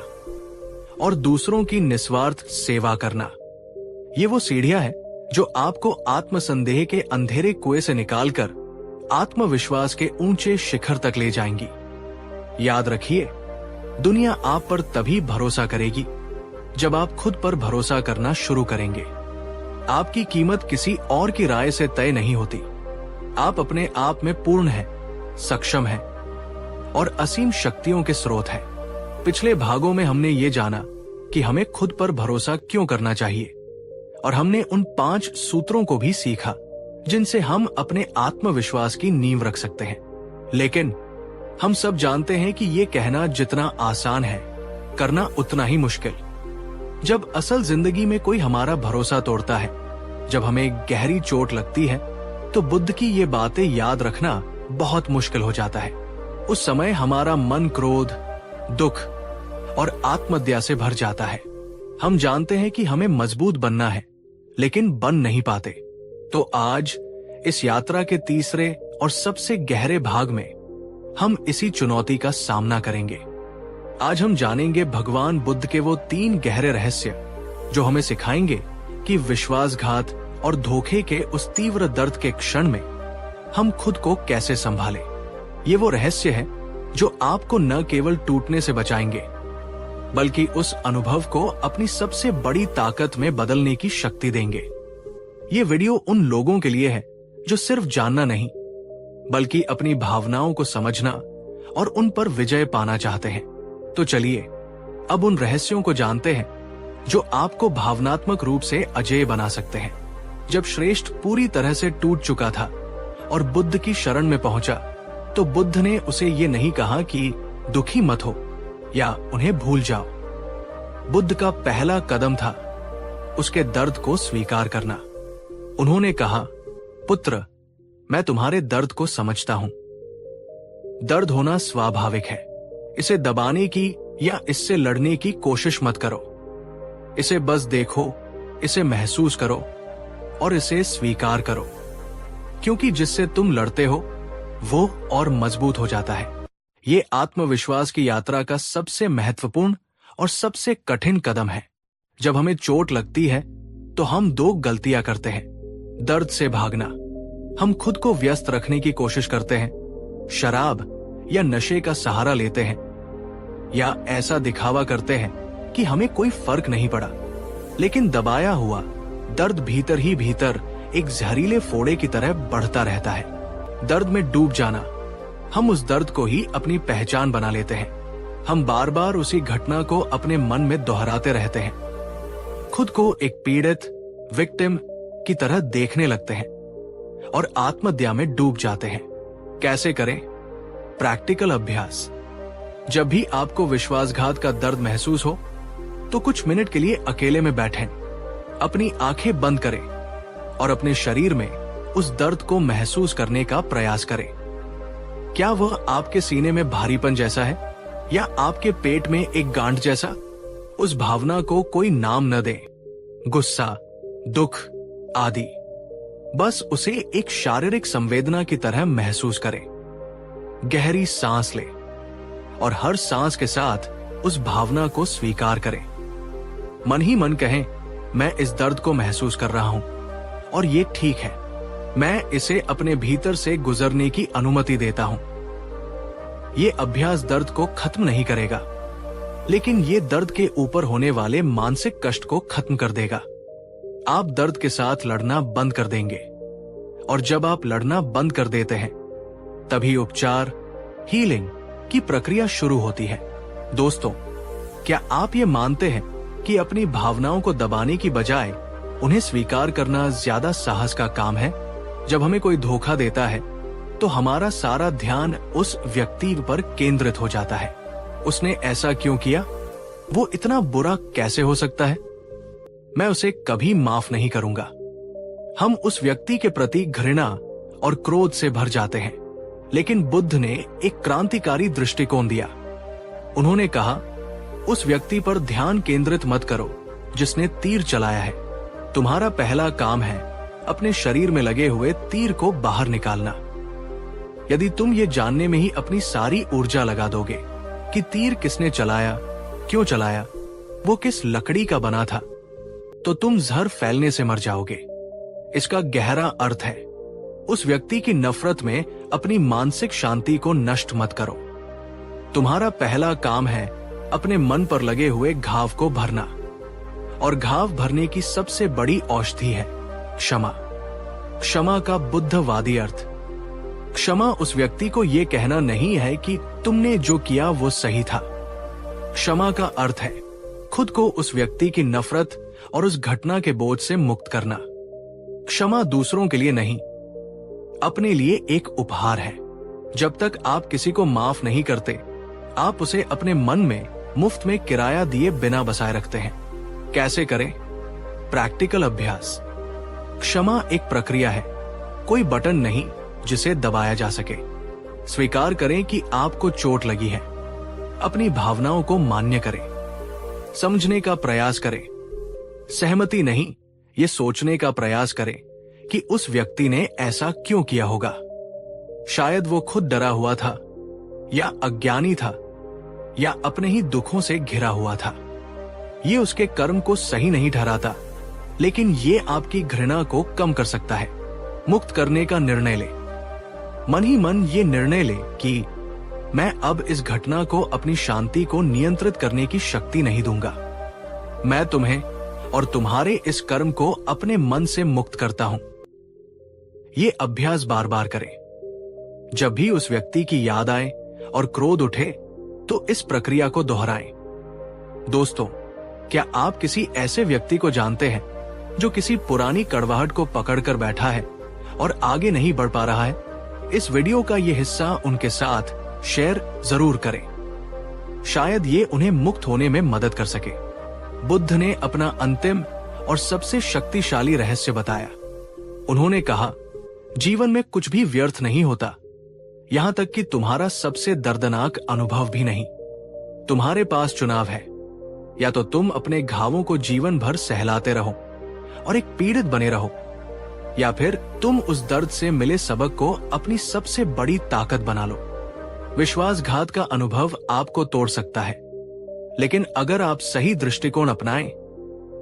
और दूसरों की निस्वार्थ सेवा करना। ये वो सीढ़ियां हैं जो आपको आत्मसंदेह के अंधेरे कुएं से निकालकर आत्मविश्वास के ऊंचे शिखर तक ले जाएंगी। याद रखिए, दुनिया आप पर तभी भरोसा करेगी जब आप खुद पर भरोसा करना शुरू करेंगे। आपकी कीमत किसी और की राय से तय नहीं होती। आप अपने आप में पूर्ण हैं, सक्षम हैं और असीम शक्तियों के स्रोत हैं। पिछले भागों में हमने ये जाना कि हमें खुद पर भरोसा क्यों करना चाहिए, और हमने उन 5 सूत्रों को भी सीखा जिनसे हम अपने आत्मविश्वास की नींव रख सकते हैं। लेकिन हम सब जानते हैं कि ये कहना जितना आसान है, करना उतना ही मुश्किल। जब असल जिंदगी में कोई हमारा भरोसा तोड़ता है, जब हमें गहरी चोट लगती है, तो बुद्ध की ये बातें याद रखना बहुत मुश्किल हो जाता है। उस समय हमारा मन क्रोध, दुख और आत्महत्या से भर जाता है। हम जानते हैं कि हमें मजबूत बनना है, लेकिन बन नहीं पाते। तो आज इस यात्रा के तीसरे और सबसे गहरे भाग में हम इसी चुनौती का सामना करेंगे। आज हम जानेंगे भगवान बुद्ध के वो 3 गहरे रहस्य जो हमें सिखाएंगे कि विश्वासघात और धोखे के उस तीव्र दर्द के क्षण में हम खुद को कैसे संभालें। ये वो रहस्य है जो आपको न केवल टूटने से बचाएंगे, बल्कि उस अनुभव को अपनी सबसे बड़ी ताकत में बदलने की शक्ति देंगे। ये वीडियो उन लोगों के लिए है जो सिर्फ जानना नहीं, बल्कि अपनी भावनाओं को समझना और उन पर विजय पाना चाहते हैं। तो चलिए अब उन रहस्यों को जानते हैं जो आपको भावनात्मक रूप से अजेय बना सकते हैं। जब श्रेष्ठ पूरी तरह से टूट चुका था और बुद्ध की शरण में पहुंचा, तो बुद्ध ने उसे ये नहीं कहा कि दुखी मत हो या उन्हें भूल जाओ। बुद्ध का पहला कदम था उसके दर्द को स्वीकार करना। उन्होंने कहा, पुत्र, मैं तुम्हारे दर्द को समझता हूं। दर्द होना स्वाभाविक है। इसे दबाने की या इससे लड़ने की कोशिश मत करो। इसे बस देखो, इसे महसूस करो और इसे स्वीकार करो, क्योंकि जिससे तुम लड़ते हो वो और मजबूत हो जाता है। ये आत्मविश्वास की यात्रा का सबसे महत्वपूर्ण और सबसे कठिन कदम है। जब हमें चोट लगती है तो हम 2 गलतियां करते हैं। दर्द से भागना। हम खुद को व्यस्त रखने की कोशिश करते हैं, शराब या नशे का सहारा लेते हैं, या ऐसा दिखावा करते हैं कि हमें कोई फर्क नहीं पड़ा। लेकिन दबाया हुआ दर्द भीतर ही भीतर एक जहरीले फोड़े की तरह बढ़ता रहता है। दर्द में डूब जाना। हम उस दर्द को ही अपनी पहचान बना लेते हैं। हम बार बार उसी घटना को अपने मन में दोहराते रहते हैं। खुद को एक पीड़ित, विक्टिम की तरह देखने लगते हैं और आत्महत्या में डूब जाते हैं। कैसे करें? प्रैक्टिकल अभ्यास। जब भी आपको विश्वासघात का दर्द महसूस हो, तो कुछ मिनट के लिए अकेले में बैठें, अपनी आंखें बंद करें और अपने शरीर में उस दर्द को महसूस करने का प्रयास करें। क्या वह आपके सीने में भारीपन जैसा है या आपके पेट में एक गांठ जैसा? उस भावना को कोई नाम न दें, गुस्सा, दुख आदि। बस उसे एक शारीरिक संवेदना की तरह महसूस करें। गहरी सांस लें और हर सांस के साथ उस भावना को स्वीकार करें। मन ही मन कहें, मैं इस दर्द को महसूस कर रहा हूं और ये ठीक है। मैं इसे अपने भीतर से गुजरने की अनुमति देता हूं। ये अभ्यास दर्द को खत्म नहीं करेगा, लेकिन ये दर्द के ऊपर होने वाले मानसिक कष्ट को खत्म कर देगा। आप दर्द के साथ लड़ना बंद कर देंगे, और जब आप लड़ना बंद कर देते हैं तभी उपचार, हीलिंग की प्रक्रिया शुरू होती है। दोस्तों, क्या आप ये मानते हैं कि अपनी भावनाओं को दबाने की बजाय उन्हें स्वीकार करना ज्यादा साहस का काम है? जब हमें कोई धोखा देता है तो हमारा सारा ध्यान उस व्यक्ति पर केंद्रित हो जाता है। उसने ऐसा क्यों किया? वो इतना बुरा कैसे हो सकता है? मैं उसे कभी माफ नहीं करूंगा। हम उस व्यक्ति के प्रति घृणा और क्रोध से भर जाते हैं। लेकिन बुद्ध ने एक क्रांतिकारी दृष्टिकोण दिया। उन्होंने कहा, उस व्यक्ति पर ध्यान केंद्रित मत करो जिसने तीर चलाया है। तुम्हारा पहला काम है अपने शरीर में लगे हुए तीर को बाहर निकालना। यदि तुम ये जानने में ही अपनी सारी ऊर्जा लगा दोगे कि तीर किसने चलाया, क्यों चलाया, वो किस लकड़ी का बना था, तो तुम जहर फैलने से मर जाओगे। इसका गहरा अर्थ है, उस व्यक्ति की नफरत में अपनी मानसिक शांति को नष्ट मत करो। तुम्हारा पहला काम है अपने मन पर लगे हुए घाव को भरना, और घाव भरने की सबसे बड़ी औषधि है क्षमा। क्षमा का बुद्धवादी अर्थ, क्षमा उस व्यक्ति को यह कहना नहीं है कि तुमने जो किया वो सही था। क्षमा का अर्थ है खुद को उस व्यक्ति की नफरत और उस घटना के बोझ से मुक्त करना। क्षमा दूसरों के लिए नहीं, अपने लिए एक उपहार है। जब तक आप किसी को माफ नहीं करते, आप उसे अपने मन में मुफ्त में किराया दिए बिना बसाए रखते हैं। कैसे करें? प्रैक्टिकल अभ्यास। क्षमा एक प्रक्रिया है, कोई बटन नहीं जिसे दबाया जा सके। स्वीकार करें कि आपको चोट लगी है। अपनी भावनाओं को मान्य करें। समझने का प्रयास करें। सहमति नहीं, ये सोचने का प्रयास करें कि उस व्यक्ति ने ऐसा क्यों किया होगा। शायद वो खुद डरा हुआ था, या अज्ञानी था, या अपने ही दुखों से घिरा हुआ था। ये उसके कर्म को सही नहीं ठहराता, लेकिन ये आपकी घृणा को कम कर सकता है। मुक्त करने का निर्णय ले। मन ही मन ये निर्णय ले कि मैं अब इस घटना को अपनी शांति को नियंत्रित करने की शक्ति नहीं दूंगा। मैं तुम्हें और तुम्हारे इस कर्म को अपने मन से मुक्त करता हूं। ये अभ्यास बार बार करें। जब भी उस व्यक्ति की याद आए और क्रोध उठे तो इस प्रक्रिया को दोहराएं। दोस्तों, क्या आप किसी ऐसे व्यक्ति को जानते हैं जो किसी पुरानी कड़वाहट को पकड़कर बैठा है और आगे नहीं बढ़ पा रहा है? इस वीडियो का ये हिस्सा उनके साथ शेयर जरूर करें। शायद ये उन्हें मुक्त होने में मदद कर सके। बुद्ध ने अपना अंतिम और सबसे शक्तिशाली रहस्य बताया। उन्होंने कहा, जीवन में कुछ भी व्यर्थ नहीं होता, यहां तक कि तुम्हारा सबसे दर्दनाक अनुभव भी नहीं। तुम्हारे पास चुनाव है, या तो तुम अपने घावों को जीवन भर सहलाते रहो और एक पीड़ित बने रहो, या फिर तुम उस दर्द से मिले सबक को अपनी सबसे बड़ी ताकत बना लो। विश्वासघात का अनुभव आपको तोड़ सकता है, लेकिन अगर आप सही दृष्टिकोण अपनाएं,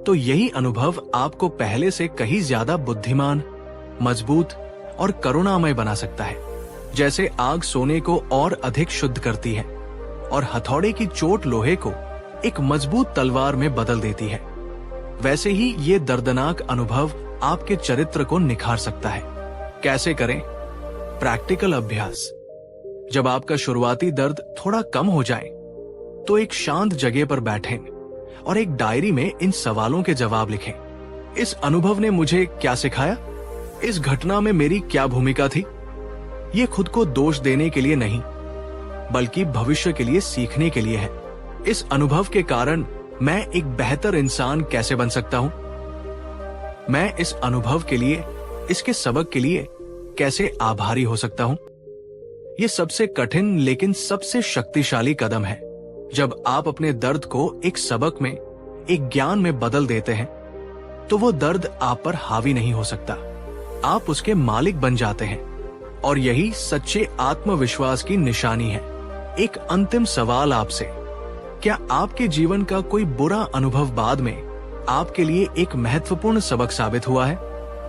तो यही अनुभव आपको पहले से कहीं ज्यादा बुद्धिमान, मजबूत और करुणामय बना सकता है। जैसे आग सोने को और अधिक शुद्ध करती है और हथौड़े की चोट लोहे को एक मजबूत तलवार में बदल देती है, वैसे ही ये दर्दनाक अनुभव आपके चरित्र को निखार सकता है। कैसे करें? प्रैक्टिकल अभ्यास। जब आपका शुरुआती दर्द थोड़ा कम हो जाए तो एक शांत जगह पर बैठें और एक डायरी में इन सवालों के जवाब लिखें। इस अनुभव ने मुझे क्या सिखाया? इस घटना में मेरी क्या भूमिका थी? ये खुद को दोष देने के लिए नहीं, बल्कि भविष्य के लिए सीखने के लिए है। इस अनुभव के कारण मैं एक बेहतर इंसान कैसे बन सकता हूं? मैं इस अनुभव के लिए, इसके सबक के लिए कैसे आभारी हो सकता हूं? ये सबसे कठिन लेकिन सबसे शक्तिशाली कदम है। जब आप अपने दर्द को एक सबक में, एक ज्ञान में बदल देते हैं, तो वो दर्द आप पर हावी नहीं हो सकता। आप उसके मालिक बन जाते हैं, और यही सच्चे आत्मविश्वास की निशानी है। एक अंतिम सवाल आपसे, क्या आपके जीवन का कोई बुरा अनुभव बाद में आपके लिए एक महत्वपूर्ण सबक साबित हुआ है?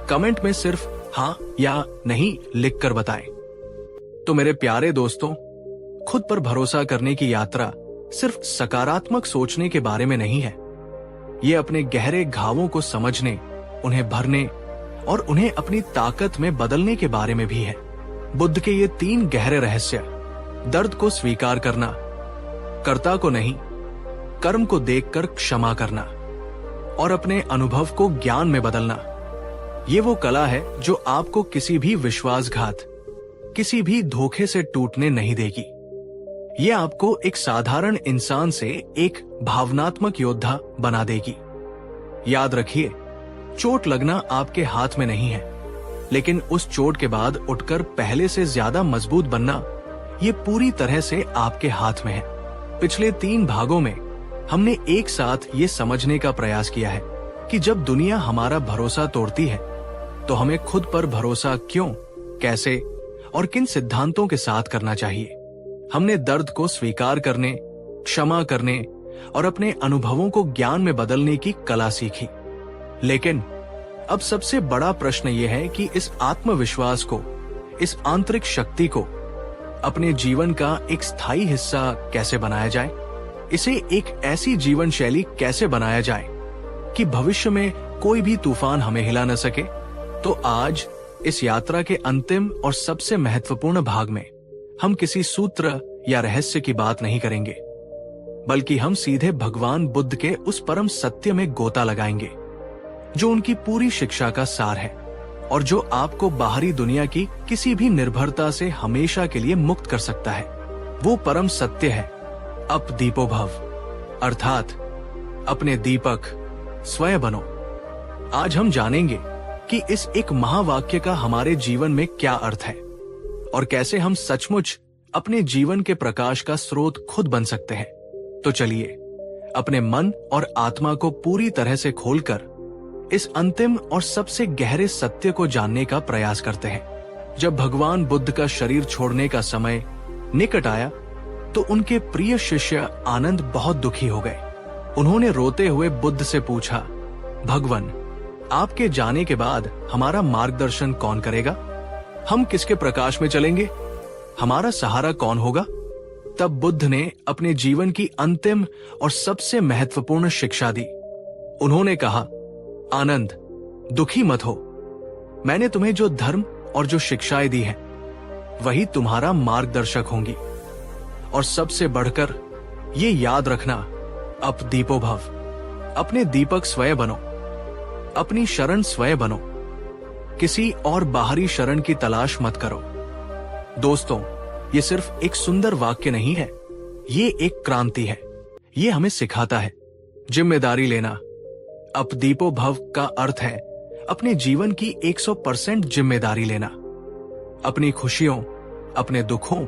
कमेंट में सिर्फ हाँ या नहीं लिखकर बताएं। तो मेरे प्यारे दोस्तों, खुद पर भरोसा करने की यात्रा सिर्फ सकारात्मक सोचने के बारे में नहीं है। ये अपने गहरे घावों को समझने, उन्हें भरने और उन्हें अपनी ताकत में बदलने के बारे में भी है। बुद्ध के ये 3 गहरे रहस्य, दर्द को स्वीकार करना, कर्ता को नहीं, कर्म को देखकर क्षमा करना और अपने अनुभव को ज्ञान में बदलना, ये वो कला है जो आपको किसी भी विश्वासघात, किसी भी धोखे से टूटने नहीं देगी। ये आपको एक साधारण इंसान से एक भावनात्मक योद्धा बना देगी। याद रखिए, चोट लगना आपके हाथ में नहीं है, लेकिन उस चोट के बाद उठकर पहले से ज्यादा मजबूत बनना, ये पूरी तरह से आपके हाथ में है। पिछले 3 भागों में हमने एक साथ ये समझने का प्रयास किया है कि जब दुनिया हमारा भरोसा तोड़ती है, तो हमें खुद पर भरोसा क्यों, कैसे और किन सिद्धांतों के साथ करना चाहिए। हमने दर्द को स्वीकार करने, क्षमा करने और अपने अनुभवों को ज्ञान में बदलने की कला सीखी। लेकिन अब सबसे बड़ा प्रश्न यह है कि इस आत्मविश्वास को, इस आंतरिक शक्ति को अपने जीवन का एक स्थायी हिस्सा कैसे बनाया जाए। इसे एक ऐसी जीवन शैली कैसे बनाया जाए कि भविष्य में कोई भी तूफान हमें हिला न सके। तो आज इस यात्रा के अंतिम और सबसे महत्वपूर्ण भाग में हम किसी सूत्र या रहस्य की बात नहीं करेंगे, बल्कि हम सीधे भगवान बुद्ध के उस परम सत्य में गोता लगाएंगे जो उनकी पूरी शिक्षा का सार है और जो आपको बाहरी दुनिया की किसी भी निर्भरता से हमेशा के लिए मुक्त कर सकता है। वो परम सत्य है अप दीपो भव, अर्थात अपने दीपक स्वयं बनो। आज हम जानेंगे कि इस एक महावाक्य का हमारे जीवन में क्या अर्थ है और कैसे हम सचमुच अपने जीवन के प्रकाश का स्रोत खुद बन सकते हैं। तो चलिए अपने मन और आत्मा को पूरी तरह से खोलकर इस अंतिम और सबसे गहरे सत्य को जानने का प्रयास करते हैं। जब भगवान बुद्ध का शरीर छोड़ने का समय निकट आया, तो उनके प्रिय शिष्य आनंद बहुत दुखी हो गए। उन्होंने रोते हुए बुद्ध से पूछा, भगवान, आपके जाने के बाद हमारा मार्गदर्शन कौन करेगा? हम किसके प्रकाश में चलेंगे? हमारा सहारा कौन होगा? तब बुद्ध ने अपने जीवन की अंतिम और सबसे महत्वपूर्ण शिक्षा दी। उन्होंने कहा, आनंद, दुखी मत हो। मैंने तुम्हें जो धर्म और जो शिक्षाएं दी हैं, वही तुम्हारा मार्गदर्शक होंगी। और सबसे बढ़कर ये याद रखना, अप दीपो भव, अपने दीपक स्वयं बनो, अपनी शरण स्वयं बनो, किसी और बाहरी शरण की तलाश मत करो। दोस्तों, ये सिर्फ एक सुंदर वाक्य नहीं है, ये एक क्रांति है। ये हमें सिखाता है जिम्मेदारी लेना। अप दीपो भव का अर्थ है अपने जीवन की 100% जिम्मेदारी लेना। अपनी खुशियों, अपने दुखों,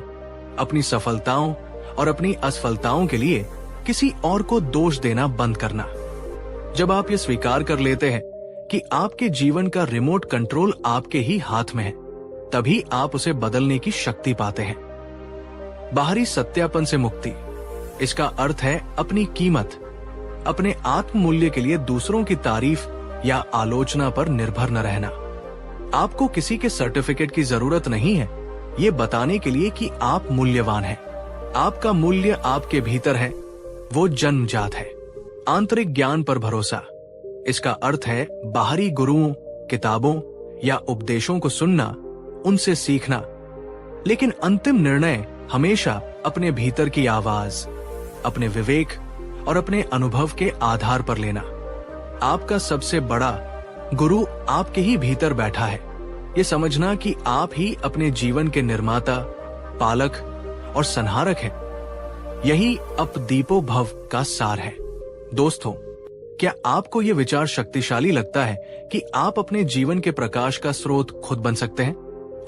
अपनी सफलताओं और अपनी असफलताओं के लिए किसी और को दोष देना बंद करना। जब आप ये स्वीकार कर लेते हैं कि आपके जीवन का रिमोट कंट्रोल आपके ही हाथ में है, तभी आप उसे बदलने की शक्ति पाते हैं। बाहरी सत्यापन से मुक्ति, इसका अर्थ है अपनी कीमत, अपने आत्म मूल्य के लिए दूसरों की तारीफ या आलोचना पर निर्भर न रहना। आपको किसी के सर्टिफिकेट की जरूरत नहीं है ये बताने के लिए कि आप मूल्यवान हैं। आपका मूल्य आपके भीतर है, वो जन्मजात है। आंतरिक ज्ञान पर भरोसा, इसका अर्थ है बाहरी गुरुओं, किताबों या उपदेशों को सुनना, उनसे सीखना, लेकिन अंतिम निर्णय हमेशा अपने भीतर की आवाज, अपने विवेक और अपने अनुभव के आधार पर लेना। आपका सबसे बड़ा गुरु आपके ही भीतर बैठा है। ये समझना कि आप ही अपने जीवन के निर्माता, पालक और संहारक हैं, यही अप दीपो भव का सार है। दोस्तों, क्या आपको ये विचार शक्तिशाली लगता है कि आप अपने जीवन के प्रकाश का स्रोत खुद बन सकते हैं?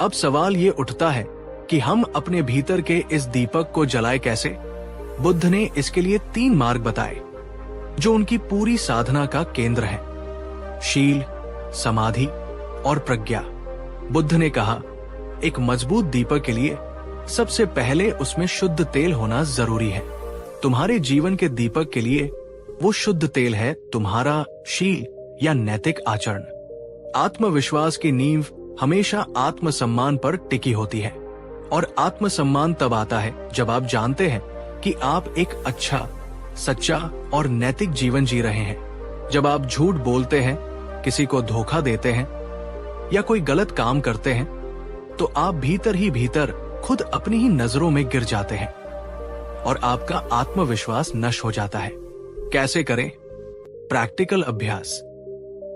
अब सवाल ये उठता है कि हम अपने भीतर के इस दीपक को जलाए कैसे? बुद्ध ने इसके लिए 3 मार्ग बताए जो उनकी पूरी साधना का केंद्र है: शील, समाधि और प्रज्ञा। बुद्ध ने कहा, एक मजबूत दीपक के लिए सबसे पहले उसमें शुद्ध तेल होना जरूरी है। तुम्हारे जीवन के दीपक के लिए वो शुद्ध तेल है तुम्हारा शील या नैतिक आचरण। आत्मविश्वास की नींव हमेशा आत्मसम्मान पर टिकी होती है, और आत्मसम्मान तब आता है जब आप जानते हैं कि आप एक अच्छा, सच्चा और नैतिक जीवन जी रहे हैं। जब आप झूठ बोलते हैं, किसी को धोखा देते हैं या कोई गलत काम करते हैं, तो आप भीतर ही भीतर खुद अपनी ही नजरों में गिर जाते हैं और आपका आत्मविश्वास नष्ट हो जाता है। कैसे करें? प्रैक्टिकल अभ्यास।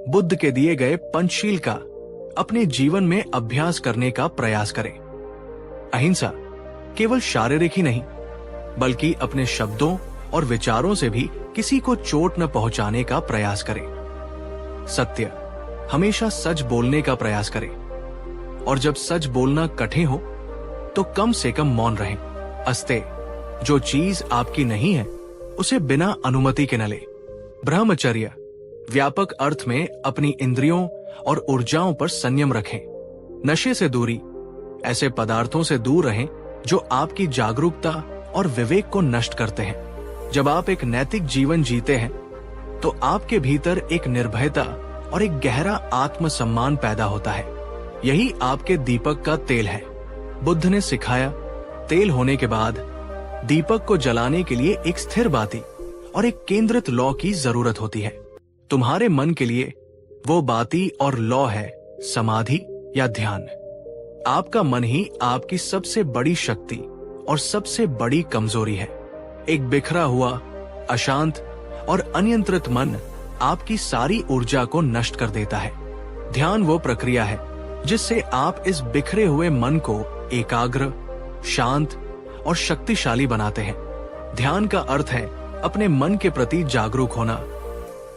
बुद्ध के दिए गए पंचशील का अपने जीवन में अभ्यास करने का प्रयास करें। अहिंसा केवल शारीरिक ही नहीं, बल्कि अपने शब्दों और विचारों से भी किसी को चोट न पहुंचाने का प्रयास करें। सत्य, हमेशा सच बोलने का प्रयास करें, और जब सच बोलना कठिन हो तो कम से कम मौन रहें। अस्ते, जो चीज आपकी नहीं है उसे बिना अनुमति के न ले। ब्रह्मचर्य, व्यापक अर्थ में अपनी इंद्रियों और ऊर्जाओं पर संयम रखें। नशे से दूरी, ऐसे पदार्थों से दूर रहें जो आपकी जागरूकता और विवेक को नष्ट करते हैं। जब आप एक नैतिक जीवन जीते हैं तो आपके भीतर एक निर्भयता और एक गहरा आत्मसम्मान पैदा होता है। यही आपके दीपक का तेल है। बुद्ध ने सिखाया, तेल होने के बाद दीपक को जलाने के लिए एक स्थिर बाती और एक केंद्रित लौ की जरूरत होती है। तुम्हारे मन के लिए वो बाती और लौ है समाधि या ध्यान। आपका मन ही आपकी सबसे बड़ी शक्ति और सबसे बड़ी कमजोरी है। एक बिखरा हुआ, अशांत और अनियंत्रित मन आपकी सारी ऊर्जा को नष्ट कर देता है। ध्यान वो प्रक्रिया है जिससे आप इस बिखरे हुए मन को एकाग्र, शांत और शक्तिशाली बनाते हैं। ध्यान का अर्थ है अपने मन के प्रति जागरूक होना,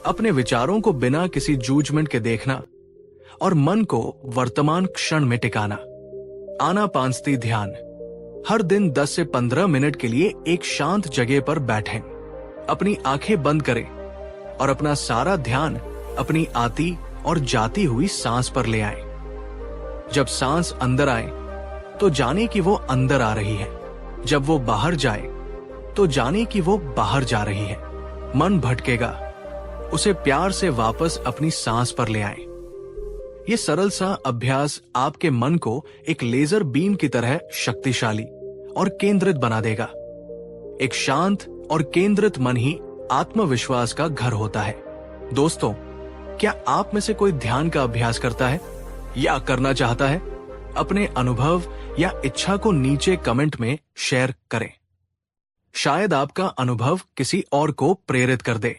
अपने विचारों को बिना किसी जूझमेंट के देखना और मन को वर्तमान क्षण में टिकाना। आनापानसती ध्यान। हर दिन 10 से 15 मिनट के लिए एक शांत जगह पर बैठें, अपनी आंखें बंद करें और अपना सारा ध्यान अपनी आती और जाती हुई सांस पर ले आए। जब सांस अंदर आए तो जाने कि वो अंदर आ रही है, जब वो बाहर जाए तो जाने कि वो बाहर जा रही है। मन भटकेगा, उसे प्यार से वापस अपनी सांस पर ले आए। ये सरल सा अभ्यास आपके मन को एक लेजर बीम की तरह शक्तिशाली और केंद्रित बना देगा। एक शांत और केंद्रित मन ही आत्मविश्वास का घर होता है। दोस्तों, क्या आप में से कोई ध्यान का अभ्यास करता है या करना चाहता है? अपने अनुभव या इच्छा को नीचे कमेंट में शेयर करें। शायद आपका अनुभव किसी और को प्रेरित कर दे।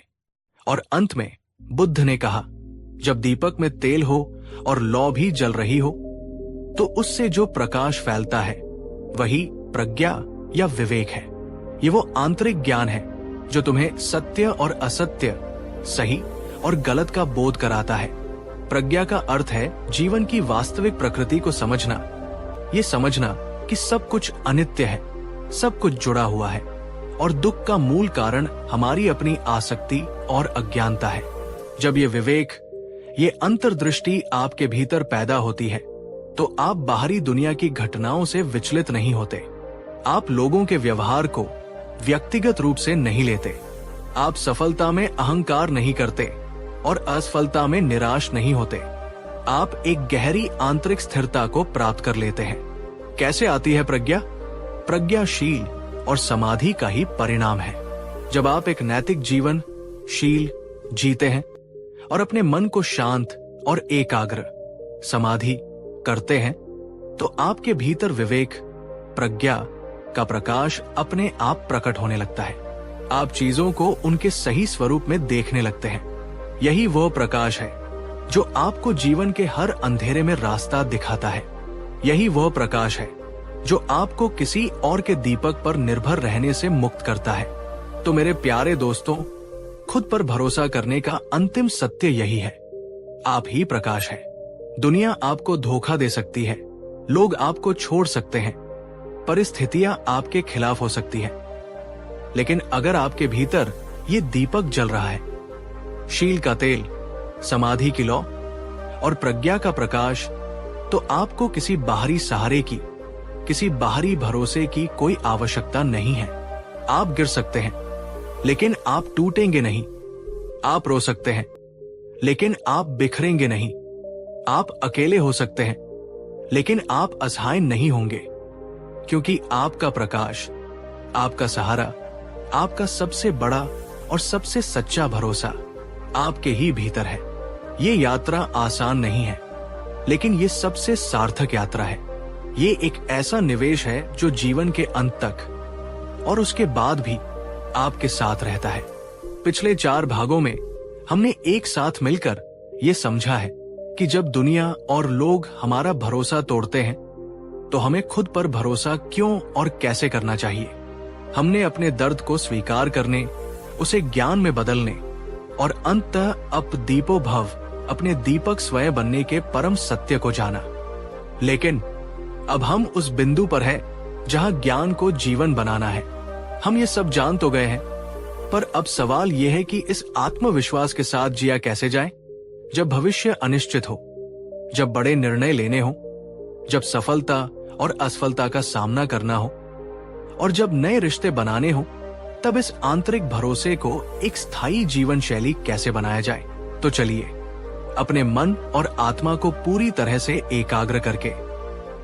और अंत में बुद्ध ने कहा, जब दीपक में तेल हो और लौ भी जल रही हो तो उससे जो प्रकाश फैलता है वही प्रज्ञा या विवेक है। ये वो आंतरिक ज्ञान है जो तुम्हें सत्य और असत्य, सही और गलत का बोध कराता है। प्रज्ञा का अर्थ है जीवन की वास्तविक प्रकृति को समझना। ये समझना कि सब कुछ अनित्य है, सब कुछ जुड़ा हुआ है और दुख का मूल कारण हमारी अपनी आसक्ति और अज्ञानता है। जब ये विवेक, ये अंतर्दृष्टि आपके भीतर पैदा होती है तो आप बाहरी दुनिया की घटनाओं से विचलित नहीं होते। आप लोगों के व्यवहार को व्यक्तिगत रूप से नहीं लेते। आप सफलता में अहंकार नहीं करते और असफलता में निराश नहीं होते। आप एक गहरी आंतरिक स्थिरता को प्राप्त कर लेते हैं। कैसे आती है प्रज्ञा? प्रज्ञाशील और समाधि का ही परिणाम है। जब आप एक नैतिक जीवन शील जीते हैं और अपने मन को शांत और एकाग्र समाधि करते हैं तो आपके भीतर विवेक, प्रज्ञा का प्रकाश अपने आप प्रकट होने लगता है। आप चीजों को उनके सही स्वरूप में देखने लगते हैं। यही वो प्रकाश है जो आपको जीवन के हर अंधेरे में रास्ता दिखाता है। यही वो प्रकाश है जो आपको किसी और के दीपक पर निर्भर रहने से मुक्त करता है। तो मेरे प्यारे दोस्तों, खुद पर भरोसा करने का अंतिम सत्य यही है, आप ही प्रकाश है। दुनिया आपको धोखा दे सकती है, लोग आपको छोड़ सकते हैं, परिस्थितियां आपके खिलाफ हो सकती है, लेकिन अगर आपके भीतर ये दीपक जल रहा है, शील का तेल, समाधि की लौ और प्रज्ञा का प्रकाश, तो आपको किसी बाहरी सहारे की, किसी बाहरी भरोसे की कोई आवश्यकता नहीं है। आप गिर सकते हैं लेकिन आप टूटेंगे नहीं। आप रो सकते हैं लेकिन आप बिखरेंगे नहीं। आप अकेले हो सकते हैं लेकिन आप असहाय नहीं होंगे, क्योंकि आपका प्रकाश आपका सहारा, आपका सबसे बड़ा और सबसे सच्चा भरोसा आपके ही भीतर है। ये यात्रा आसान नहीं है, लेकिन ये सबसे सार्थक यात्रा है। ये एक ऐसा निवेश है जो जीवन के अंत तक और उसके बाद भी आपके साथ रहता है। पिछले 4 भागों में हमने एक साथ मिलकर ये समझा है कि जब दुनिया और लोग हमारा भरोसा तोड़ते हैं तो हमें खुद पर भरोसा क्यों और कैसे करना चाहिए। हमने अपने दर्द को स्वीकार करने, उसे ज्ञान में बदलने और अंततः अपदीपो भव, अपने दीपक स्वयं बनने के परम सत्य को जाना। लेकिन अब हम उस बिंदु पर हैं जहां ज्ञान को जीवन बनाना है। हम ये सब जान तो गए हैं, पर अब सवाल यह है कि इस आत्मविश्वास के साथ जिया कैसे जाए जब भविष्य अनिश्चित हो, जब बड़े निर्णय लेने हो, जब सफलता और असफलता का सामना करना हो और जब नए रिश्ते बनाने हो। तब इस आंतरिक भरोसे को एक स्थायी जीवन शैली कैसे बनाया जाए। तो चलिए अपने मन और आत्मा को पूरी तरह से एकाग्र करके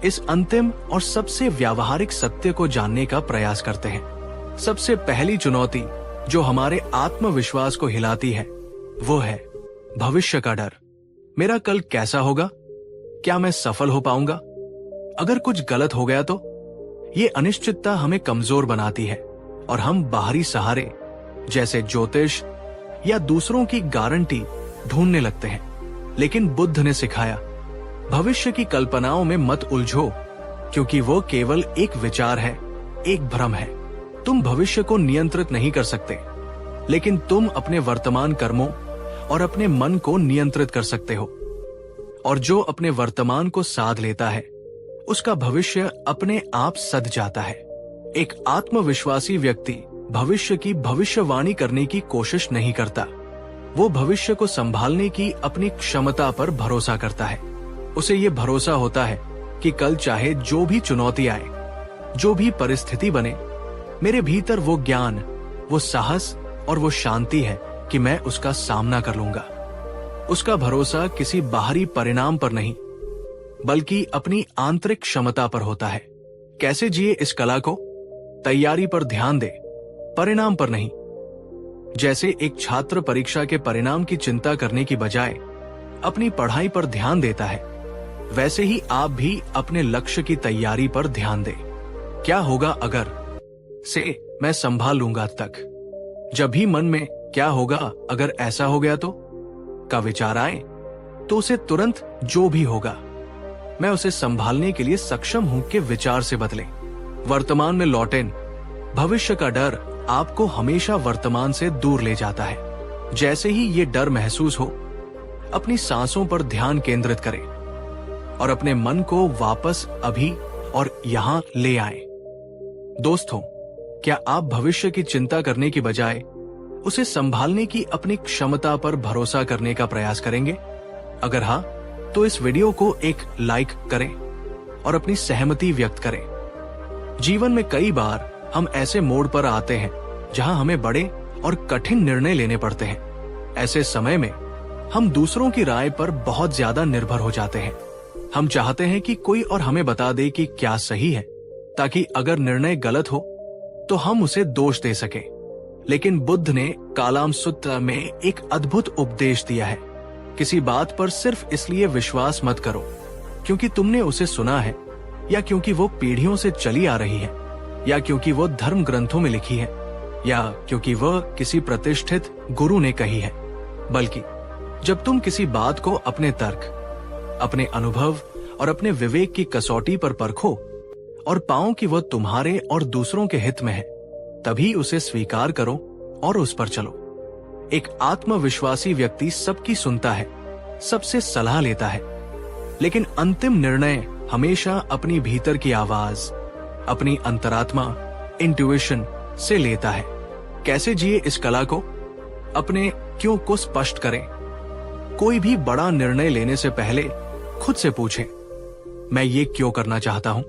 इस अंतिम और सबसे व्यावहारिक सत्य को जानने का प्रयास करते हैं। सबसे पहली चुनौती जो हमारे आत्मविश्वास को हिलाती है वो है भविष्य का डर। मेरा कल कैसा होगा? क्या मैं सफल हो पाऊंगा? अगर कुछ गलत हो गया तो? ये अनिश्चितता हमें कमजोर बनाती है और हम बाहरी सहारे जैसे ज्योतिष या दूसरों की गारंटी ढूंढने लगते हैं। लेकिन बुद्ध ने सिखाया, भविष्य की कल्पनाओं में मत उलझो, क्योंकि वो केवल एक विचार है, एक भ्रम है। तुम भविष्य को नियंत्रित नहीं कर सकते, लेकिन तुम अपने वर्तमान कर्मों और अपने मन को नियंत्रित कर सकते हो। और जो अपने वर्तमान को साध लेता है उसका भविष्य अपने आप सध जाता है। एक आत्मविश्वासी व्यक्ति भविष्य की भविष्यवाणी करने की कोशिश नहीं करता। वो भविष्य को संभालने की अपनी क्षमता पर भरोसा करता है। उसे ये भरोसा होता है कि कल चाहे जो भी चुनौती आए, जो भी परिस्थिति बने, मेरे भीतर वो ज्ञान, वो साहस और वो शांति है कि मैं उसका सामना कर लूंगा। उसका भरोसा किसी बाहरी परिणाम पर नहीं, बल्कि अपनी आंतरिक क्षमता पर होता है। कैसे जिए इस कला को? तैयारी पर ध्यान दे, परिणाम पर नहीं। जैसे एक छात्र परीक्षा के परिणाम की चिंता करने की बजाय अपनी पढ़ाई पर ध्यान देता है, वैसे ही आप भी अपने लक्ष्य की तैयारी पर ध्यान दें। क्या होगा अगर से मैं संभाल लूंगा तक। जब भी मन में क्या होगा अगर ऐसा हो गया तो का विचार आए, तो उसे तुरंत जो भी होगा मैं उसे संभालने के लिए सक्षम हूं के विचार से बदलें। वर्तमान में लौटें। भविष्य का डर आपको हमेशा वर्तमान से दूर ले जाता है। जैसे ही ये डर महसूस हो, अपनी सांसों पर ध्यान केंद्रित करें और अपने मन को वापस अभी और यहां ले आएं। दोस्तों, क्या आप भविष्य की चिंता करने की बजाय उसे संभालने की अपनी क्षमता पर भरोसा करने का प्रयास करेंगे? अगर हाँ, तो इस वीडियो को एक लाइक करें और अपनी सहमति व्यक्त करें। जीवन में कई बार हम ऐसे मोड़ पर आते हैं जहां हमें बड़े और कठिन निर्णय लेने पड़ते हैं। ऐसे समय में हम दूसरों की राय पर बहुत ज्यादा निर्भर हो जाते हैं। हम चाहते हैं कि कोई और हमें बता दे कि क्या सही है, ताकि अगर निर्णय गलत हो तो हम उसे दोष दे सकें। लेकिन बुद्ध ने कालाम सूत्र में एक अद्भुत उपदेश दिया है। किसी बात पर सिर्फ इसलिए विश्वास मत करो क्योंकि तुमने उसे सुना है, या क्योंकि वो पीढ़ियों से चली आ रही है, या क्योंकि वो धर्म ग्रंथों में लिखी है, या क्योंकि वह किसी प्रतिष्ठित गुरु ने कही है। बल्कि जब तुम किसी बात को अपने तर्क, अपने अनुभव और अपने विवेक की कसौटी पर परखो और पाओ कि वह तुम्हारे और दूसरों के हित में है, तभी उसे स्वीकार करो और उस पर चलो। एक आत्मविश्वासी व्यक्ति सबकी सुनता है, सबसे सलाह लेता है, लेकिन अंतिम निर्णय हमेशा अपनी भीतर की आवाज, अपनी अंतरात्मा, इंट्यूशन से लेता है। कैसे जिए इस कला को? अपने क्यों को स्पष्ट करें। कोई भी बड़ा निर्णय लेने से पहले खुद से पूछें, मैं ये क्यों करना चाहता हूं?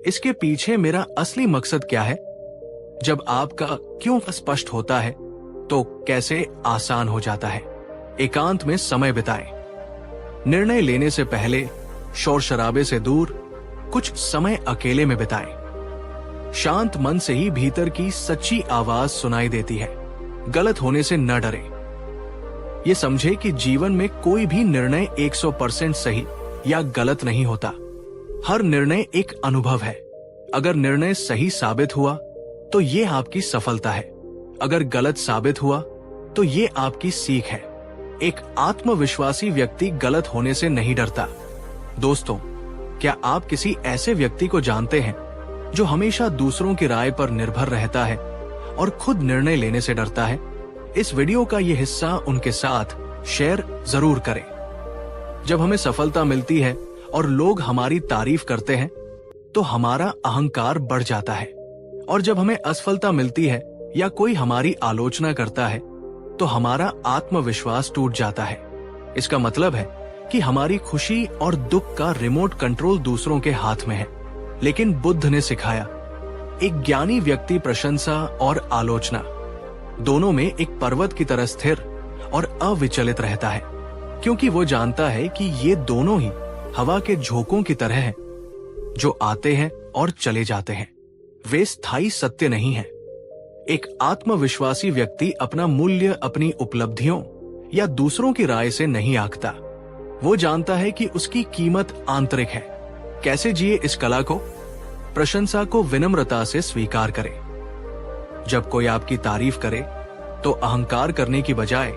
इसके पीछे मेरा असली मकसद क्या है? जब आपका क्यों स्पष्ट होता है तो कैसे आसान हो जाता है। एकांत में समय बिताएं। निर्णय लेने से पहले शोर शराबे से दूर कुछ समय अकेले में बिताएं। शांत मन से ही भीतर की सच्ची आवाज सुनाई देती है। गलत होने से न डरे। ये समझे कि जीवन में कोई भी निर्णय 100% सही या गलत नहीं होता। हर निर्णय एक अनुभव है। अगर निर्णय सही साबित हुआ तो ये आपकी सफलता है, अगर गलत साबित हुआ तो ये आपकी सीख है। एक आत्मविश्वासी व्यक्ति गलत होने से नहीं डरता। दोस्तों, क्या आप किसी ऐसे व्यक्ति को जानते हैं जो हमेशा दूसरों की राय पर निर्भर रहता है और खुद निर्णय लेने से डरता है? इस वीडियो का ये हिस्सा उनके साथ शेयर जरूर करें। जब हमें सफलता मिलती है और लोग हमारी तारीफ करते हैं तो हमारा अहंकार बढ़ जाता है, और जब हमें असफलता मिलती है या कोई हमारी आलोचना करता है तो हमारा आत्मविश्वास टूट जाता है। इसका मतलब है कि हमारी खुशी और दुख का रिमोट कंट्रोल दूसरों के हाथ में है। लेकिन बुद्ध ने सिखाया, एक ज्ञानी व्यक्ति प्रशंसा और आलोचना दोनों में एक पर्वत की तरह स्थिर और अविचलित रहता है, क्योंकि वो जानता है कि ये दोनों ही हवा के झोंकों की तरह हैं, जो आते हैं और चले जाते हैं। वे स्थायी सत्य नहीं है। एक आत्मविश्वासी व्यक्ति अपना मूल्य अपनी उपलब्धियों या दूसरों की राय से नहीं आंकता। वो जानता है कि उसकी कीमत आंतरिक है। कैसे जिए इस कला को? प्रशंसा को विनम्रता से स्वीकार करें। जब कोई आपकी तारीफ करे तो अहंकार करने की बजाय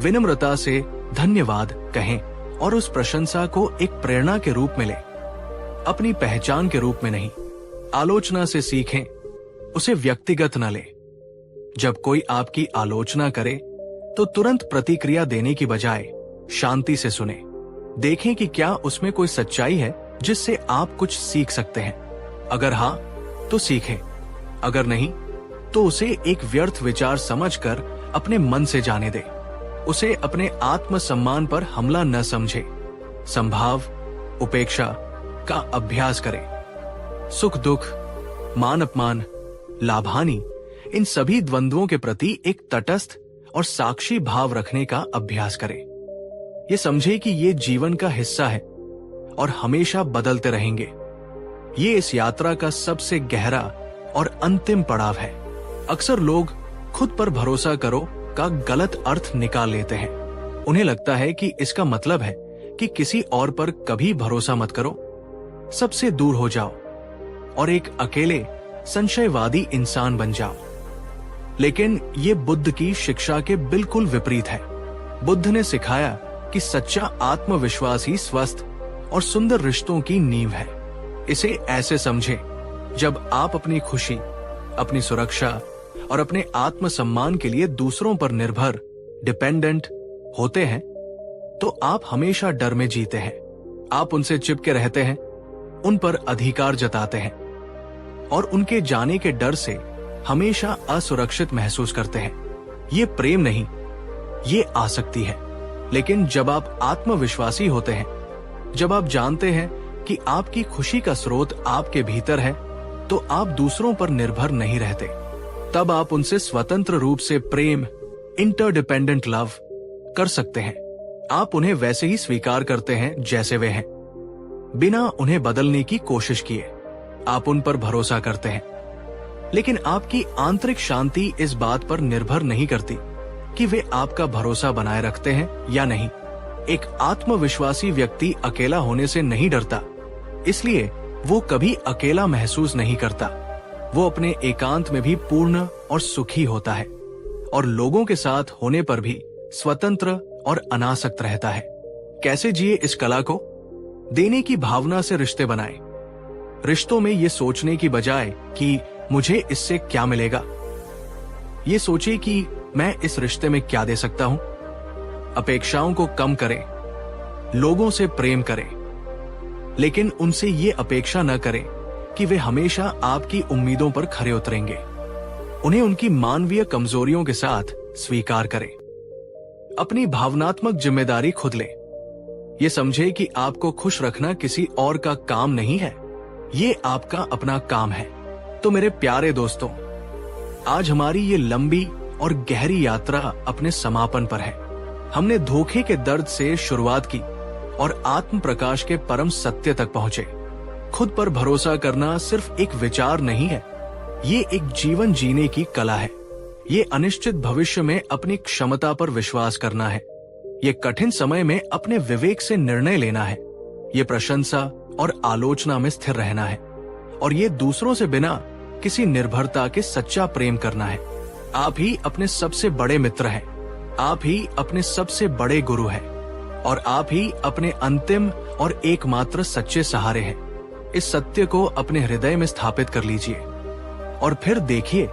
विनम्रता से धन्यवाद कहें और उस प्रशंसा को एक प्रेरणा के रूप में लें, अपनी पहचान के रूप में नहीं। आलोचना से सीखें, उसे व्यक्तिगत न लें। जब कोई आपकी आलोचना करे तो तुरंत प्रतिक्रिया देने की बजाय शांति से सुने। देखें कि क्या उसमें कोई सच्चाई है जिससे आप कुछ सीख सकते हैं। अगर हाँ तो सीखें, अगर नहीं तो उसे एक व्यर्थ विचार समझकर अपने मन से जाने दे। उसे अपने आत्मसम्मान पर हमला न समझे। संभाव उपेक्षा का अभ्यास करें। सुख दुख, मान अपमान, लाभ हानि, इन सभी द्वंद्वों के प्रति एक तटस्थ और साक्षी भाव रखने का अभ्यास करें। ये समझे कि ये जीवन का हिस्सा है और हमेशा बदलते रहेंगे। ये इस यात्रा का सबसे गहरा और अंतिम पड़ाव है। अक्सर लोग खुद पर भरोसा करो का गलत अर्थ निकाल लेते हैं। उन्हें लगता है कि इसका मतलब है कि किसी और पर कभी भरोसा मत करो, सबसे दूर हो जाओ और एक अकेले संशयवादी इंसान बन जाओ। लेकिन ये बुद्ध की शिक्षा के बिल्कुल विपरीत है। बुद्ध ने सिखाया कि सच्चा आत्मविश्वास ही स्वस्थ और सुंदर रिश्तों की नींव है। इसे ऐसे समझें, जब आप अपनी खुशी, अपनी सुरक्षा और अपने आत्मसम्मान के लिए दूसरों पर निर्भर डिपेंडेंट होते हैं तो आप हमेशा डर में जीते हैं। आप उनसे चिपके रहते हैं, उन पर अधिकार जताते हैं और उनके जाने के डर से हमेशा असुरक्षित महसूस करते हैं। ये प्रेम नहीं, ये आसक्ति है। लेकिन जब आप आत्मविश्वासी होते हैं, जब आप जानते हैं कि आपकी खुशी का स्रोत आपके भीतर है, तो आप दूसरों पर निर्भर नहीं रहते। तब आप उनसे स्वतंत्र रूप से प्रेम, इंटरडिपेंडेंट लव कर सकते हैं। आप उन्हें वैसे ही स्वीकार करते हैं जैसे वे हैं, बिना उन्हें बदलने की कोशिश किए। आप उन पर भरोसा करते हैं। लेकिन आपकी आंतरिक शांति इस बात पर निर्भर नहीं करती कि वे आपका भरोसा बनाए रखते हैं या नहीं। एक आत्मविश्वासी व्यक्ति अकेला होने से नहीं डरता, इसलिए वो कभी अकेला महसूस नहीं करता। वो अपने एकांत में भी पूर्ण और सुखी होता है और लोगों के साथ होने पर भी स्वतंत्र और अनासक्त रहता है। कैसे जिए इस कला को? देने की भावना से रिश्ते बनाएं। रिश्तों में ये सोचने की बजाय कि मुझे इससे क्या मिलेगा, ये सोचिए कि मैं इस रिश्ते में क्या दे सकता हूं। अपेक्षाओं को कम करें, लोगों से प्रेम करें, लेकिन उनसे ये अपेक्षा न करें कि वे हमेशा आपकी उम्मीदों पर खरे उतरेंगे। उन्हें उनकी मानवीय कमजोरियों के साथ स्वीकार करें। अपनी भावनात्मक जिम्मेदारी खुद लें। ये समझे कि आपको खुश रखना किसी और का काम नहीं है, ये आपका अपना काम है। तो मेरे प्यारे दोस्तों, आज हमारी ये लंबी और गहरी यात्रा अपने समापन पर है। हमने धोखे के दर्द से शुरुआत की और आत्म प्रकाश के परम सत्य तक पहुंचे। खुद पर भरोसा करना सिर्फ एक विचार नहीं है, ये एक जीवन जीने की कला है। ये अनिश्चित भविष्य में अपनी क्षमता पर विश्वास करना है। ये कठिन समय में अपने विवेक से निर्णय लेना है। ये प्रशंसा और आलोचना में स्थिर रहना है। और ये दूसरों से बिना किसी निर्भरता के सच्चा प्रेम करना है। आप ही अपने सबसे बड़े मित्र हैं। आप ही अपने सबसे बड़े गुरु हैं। और आप ही अपने अंतिम और एकमात्र सच्चे सहारे हैं। इस सत्य को अपने हृदय में स्थापित कर लीजिए और फिर देखिए,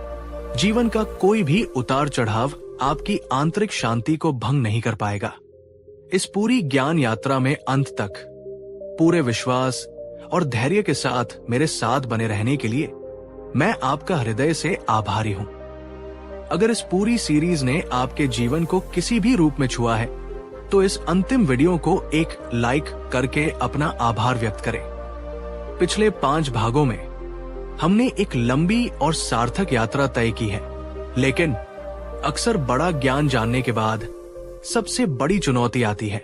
जीवन का कोई भी उतार चढ़ाव आपकी आंतरिक शांति को भंग नहीं कर पाएगा। इस पूरी ज्ञान यात्रा में अंत तक पूरे विश्वास और धैर्य के साथ मेरे साथ बने रहने के लिए मैं आपका हृदय से आभारी हूं। अगर इस पूरी सीरीज ने आपके जीवन को किसी भी रूप में छुआ है तो इस अंतिम वीडियो को एक लाइक करके अपना आभार व्यक्त करें। पिछले 5 भागों में हमने एक लंबी और सार्थक यात्रा तय की है, लेकिन अक्सर बड़ा ज्ञान जानने के बाद सबसे बड़ी चुनौती आती है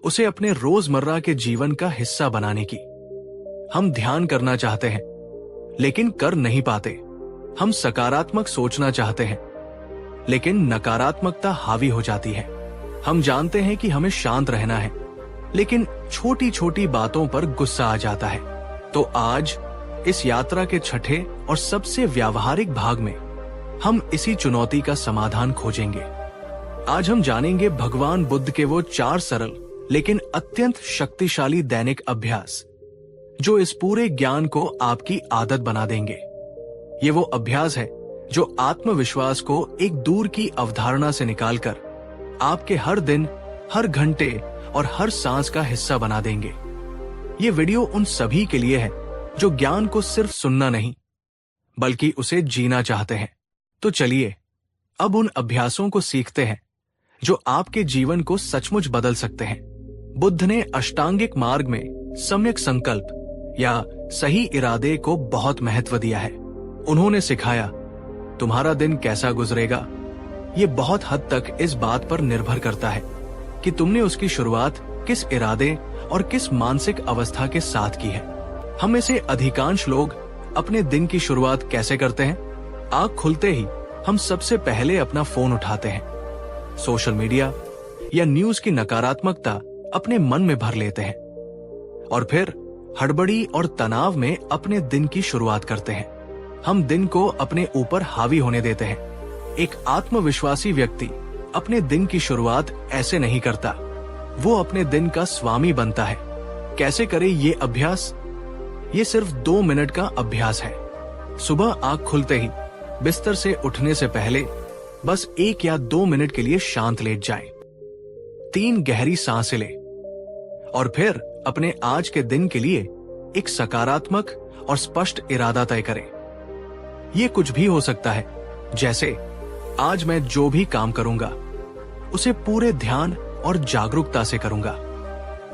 उसे अपने रोजमर्रा के जीवन का हिस्सा बनाने की। हम ध्यान करना चाहते हैं लेकिन कर नहीं पाते। हम सकारात्मक सोचना चाहते हैं लेकिन नकारात्मकता हावी हो जाती है। हम जानते हैं कि हमें शांत रहना है लेकिन छोटी छोटी बातों पर गुस्सा आ जाता है। तो आज इस यात्रा के छठे और सबसे व्यावहारिक भाग में हम इसी चुनौती का समाधान खोजेंगे। आज हम जानेंगे भगवान बुद्ध के वो 4 सरल लेकिन अत्यंत शक्तिशाली दैनिक अभ्यास जो इस पूरे ज्ञान को आपकी आदत बना देंगे। ये वो अभ्यास है जो आत्मविश्वास को एक दूर की अवधारणा से निकालकर आपके हर दिन, हर घंटे और हर सांस का हिस्सा बना देंगे। ये वीडियो उन सभी के लिए है जो ज्ञान को सिर्फ सुनना नहीं बल्कि उसे जीना चाहते हैं। तो चलिए अब उन अभ्यासों को सीखते हैं जो आपके जीवन को सचमुच बदल सकते हैं। बुद्ध ने अष्टांगिक मार्ग में सम्यक संकल्प या सही इरादे को बहुत महत्व दिया है। उन्होंने सिखाया, तुम्हारा दिन कैसा गुजरेगा ये बहुत हद तक इस बात पर निर्भर करता है कि तुमने उसकी शुरुआत किस इरादे और किस मानसिक अवस्था के साथ की है। हम में से अधिकांश लोग अपने दिन की शुरुआत कैसे करते हैं? आँख खुलते ही हम सबसे पहले अपना फोन उठाते हैं। सोशल मीडिया या न्यूज की नकारात्मकता अपने मन में भर लेते हैं और फिर हड़बड़ी और तनाव में अपने दिन की शुरुआत करते हैं। हम दिन को अपने ऊपर हावी होने देते हैं। एक आत्मविश्वासी व्यक्ति अपने दिन की शुरुआत ऐसे नहीं करता। वो अपने दिन का स्वामी बनता है। कैसे करे ये अभ्यास? ये सिर्फ 2 मिनट का अभ्यास है। सुबह आँख खुलते ही बिस्तर से उठने से पहले बस 1 या 2 मिनट के लिए शांत लेट जाएं। 3 गहरी सांसें लें और फिर अपने आज के दिन के लिए एक सकारात्मक और स्पष्ट इरादा तय करें। ये कुछ भी हो सकता है, जैसे आज मैं जो भी काम करूंगा उसे पूरे ध्यान और जागरूकता से करूंगा।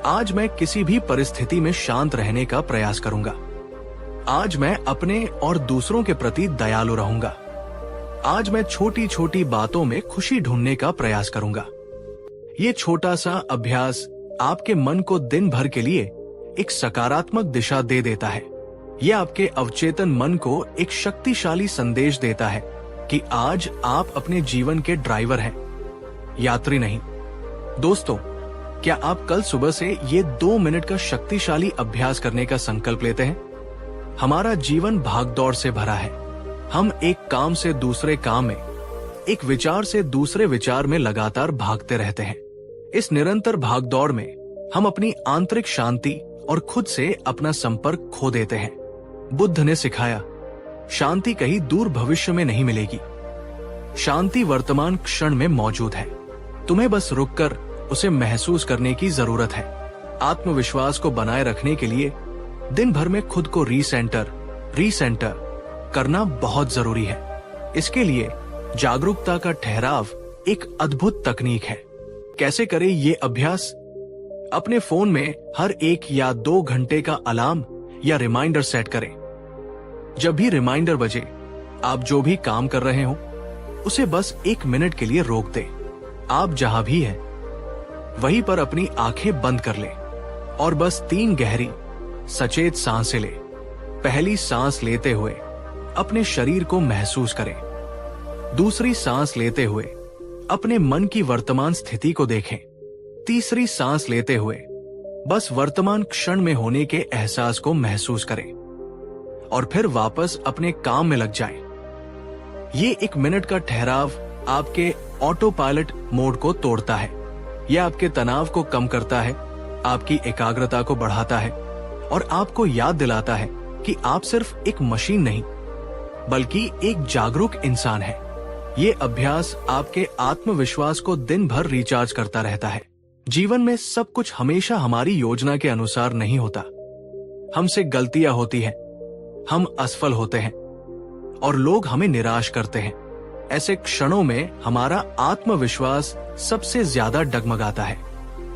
आज मैं किसी भी परिस्थिति में शांत रहने का प्रयास करूंगा। आज मैं अपने और दूसरों के प्रति दयालु रहूंगा। आज मैं छोटी छोटी बातों में खुशी ढूंढने का प्रयास करूंगा। ये छोटा सा अभ्यास आपके मन को दिन भर के लिए एक सकारात्मक दिशा दे देता है। यह आपके अवचेतन मन को एक शक्तिशाली संदेश देता है कि आज आप अपने जीवन के ड्राइवर हैं, यात्री नहीं। दोस्तों, क्या आप कल सुबह से ये 2 मिनट का शक्तिशाली अभ्यास करने का संकल्प लेते हैं? हमारा जीवन भागदौड़ से भरा है। हम एक काम से दूसरे काम में, एक विचार से दूसरे विचार में लगातार भागते रहते हैं। इस निरंतर भागदौड़ में हम अपनी आंतरिक शांति और खुद से अपना संपर्क खो देते हैं। बुद्ध ने सिखाया, शांति कहीं दूर भविष्य में नहीं मिलेगी। शांति वर्तमान क्षण में मौजूद है। तुम्हें बस रुककर उसे महसूस करने की जरूरत है। आत्मविश्वास को बनाए रखने के लिए दिन भर में खुद को रीसेंटर करना बहुत जरूरी है। इसके लिए जागरूकता का ठहराव एक अद्भुत तकनीक है। कैसे करें ये अभ्यास? अपने फोन में हर 1 या 2 घंटे का अलार्म या रिमाइंडर सेट करें। जब भी रिमाइंडर बजे, आप जो भी काम कर रहे हो उसे बस 1 मिनट के लिए रोक दें। आप जहां भी हैं वहीं पर अपनी आंखें बंद कर लें और बस 3 गहरी सचेत सांसें लें। पहली सांस लेते हुए अपने शरीर को महसूस करें। दूसरी सांस लेते हुए अपने मन की वर्तमान स्थिति को देखें। तीसरी सांस लेते हुए बस वर्तमान क्षण में होने के एहसास को महसूस करें और फिर वापस अपने काम में लग जाएं। ये 1 मिनट का ठहराव आपके ऑटो पायलट मोड को तोड़ता है। यह आपके तनाव को कम करता है, आपकी एकाग्रता को बढ़ाता है और आपको याद दिलाता है कि आप सिर्फ एक मशीन नहीं बल्कि एक जागरूक इंसान है। ये अभ्यास आपके आत्मविश्वास को दिन भर रिचार्ज करता रहता है। जीवन में सब कुछ हमेशा हमारी योजना के अनुसार नहीं होता। हमसे गलतियां होती हैं, हम असफल होते हैं और लोग हमें निराश करते हैं। ऐसे क्षणों में हमारा आत्मविश्वास सबसे ज्यादा डगमगाता है।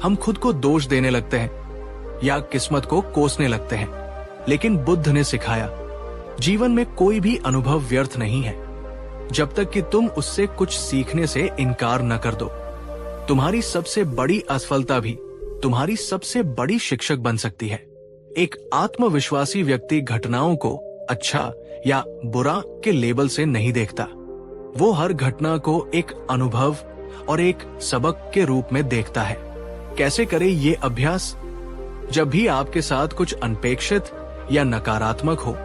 हम खुद को दोष देने लगते हैं या किस्मत को कोसने लगते हैं। लेकिन बुद्ध ने सिखाया, जीवन में कोई भी अनुभव व्यर्थ नहीं है जब तक कि तुम उससे कुछ सीखने से इनकार न कर दो। तुम्हारी सबसे बड़ी असफलता भी तुम्हारी सबसे बड़ी शिक्षक बन सकती है। एक आत्मविश्वासी व्यक्ति घटनाओं को अच्छा या बुरा के लेबल से नहीं देखता। वो हर घटना को एक अनुभव और एक सबक के रूप में देखता है। कैसे करें ये अभ्यास? जब भी आपके साथ कुछ अनपेक्षित या नकारात्मक हो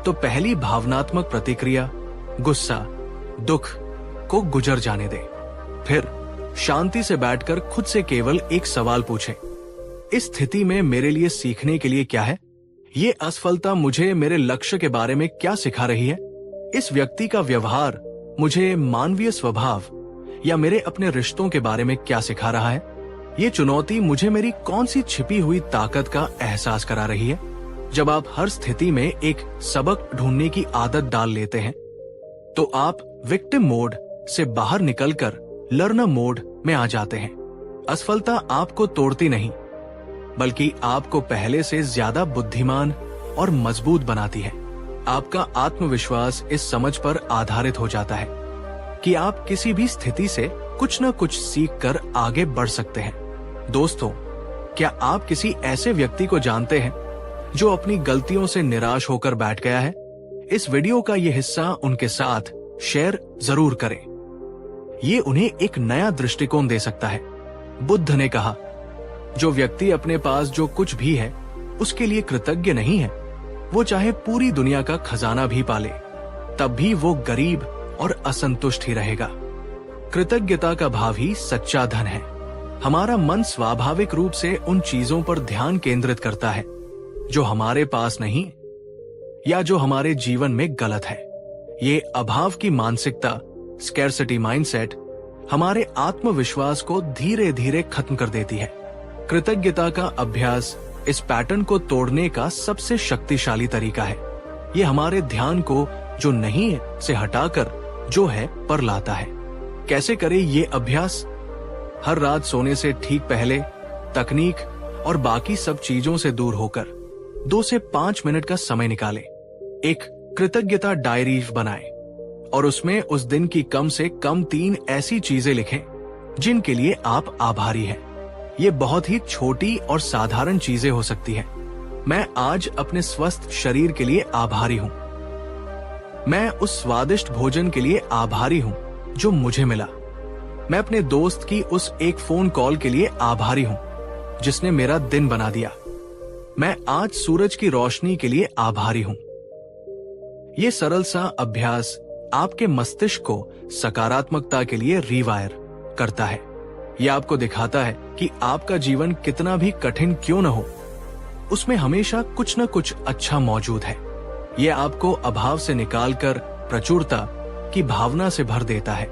तो पहली भावनात्मक प्रतिक्रिया गुस्सा, दुख को गुजर जाने दें। फिर शांति से बैठकर खुद से केवल एक सवाल पूछें, इस स्थिति में मेरे लिए सीखने के लिए क्या है? ये असफलता मुझे मेरे लक्ष्य के बारे में क्या सिखा रही है? इस व्यक्ति का व्यवहार मुझे मानवीय स्वभाव या मेरे अपने रिश्तों के बारे में क्या सिखा रहा है? ये चुनौती मुझे मेरी कौन सी छिपी हुई ताकत का एहसास करा रही है? जब आप हर स्थिति में एक सबक ढूंढने की आदत डाल लेते हैं तो आप विक्टिम मोड से बाहर निकलकर लर्नर मोड में आ जाते हैं। असफलता आपको तोड़ती नहीं बल्कि आपको पहले से ज्यादा बुद्धिमान और मजबूत बनाती है। आपका आत्मविश्वास इस समझ पर आधारित हो जाता है कि आप किसी भी स्थिति से कुछ न कुछ सीख कर आगे बढ़ सकते हैं। दोस्तों, क्या आप किसी ऐसे व्यक्ति को जानते हैं जो अपनी गलतियों से निराश होकर बैठ गया है? इस वीडियो का ये हिस्सा उनके साथ शेयर जरूर करें। ये उन्हें एक नया दृष्टिकोण दे सकता है। बुद्ध ने कहा, जो व्यक्ति अपने पास जो कुछ भी है उसके लिए कृतज्ञ नहीं है, वो चाहे पूरी दुनिया का खजाना भी पाले तब भी वो गरीब और असंतुष्ट ही रहेगा। कृतज्ञता का भाव ही सच्चा धन है। हमारा मन स्वाभाविक रूप से उन चीजों पर ध्यान केंद्रित करता है जो हमारे पास नहीं या जो हमारे जीवन में गलत है। ये अभाव की मानसिकता, स्कैरसिटी माइंडसेट, हमारे आत्मविश्वास को धीरे धीरे खत्म कर देती है। कृतज्ञता का अभ्यास इस पैटर्न को तोड़ने का सबसे शक्तिशाली तरीका है। ये हमारे ध्यान को जो नहीं है से हटाकर जो है पर लाता है। कैसे करें ये अभ्यास? हर रात सोने से ठीक पहले तकनीक और बाकी सब चीजों से दूर होकर 2 से 5 मिनट का समय निकालें। एक कृतज्ञता डायरी बनाएं और उसमें उस दिन की कम से कम 3 ऐसी चीजें लिखें जिनके लिए आप आभारी हैं। ये बहुत ही छोटी और साधारण चीजें हो सकती हैं। मैं आज अपने स्वस्थ शरीर के लिए आभारी हूँ। मैं उस स्वादिष्ट भोजन के लिए आभारी हूँ जो मुझे मिला। मैं अपने दोस्त की उस एक फोन कॉल के लिए आभारी हूँ जिसने मेरा दिन बना दिया। मैं आज सूरज की रोशनी के लिए आभारी हूँ। ये सरल सा अभ्यास आपके मस्तिष्क को सकारात्मकता के लिए रिवायर करता है। यह आपको दिखाता है कि आपका जीवन कितना भी कठिन क्यों न हो, उसमें हमेशा कुछ न कुछ अच्छा मौजूद है। यह आपको अभाव से निकालकर प्रचुरता की भावना से भर देता है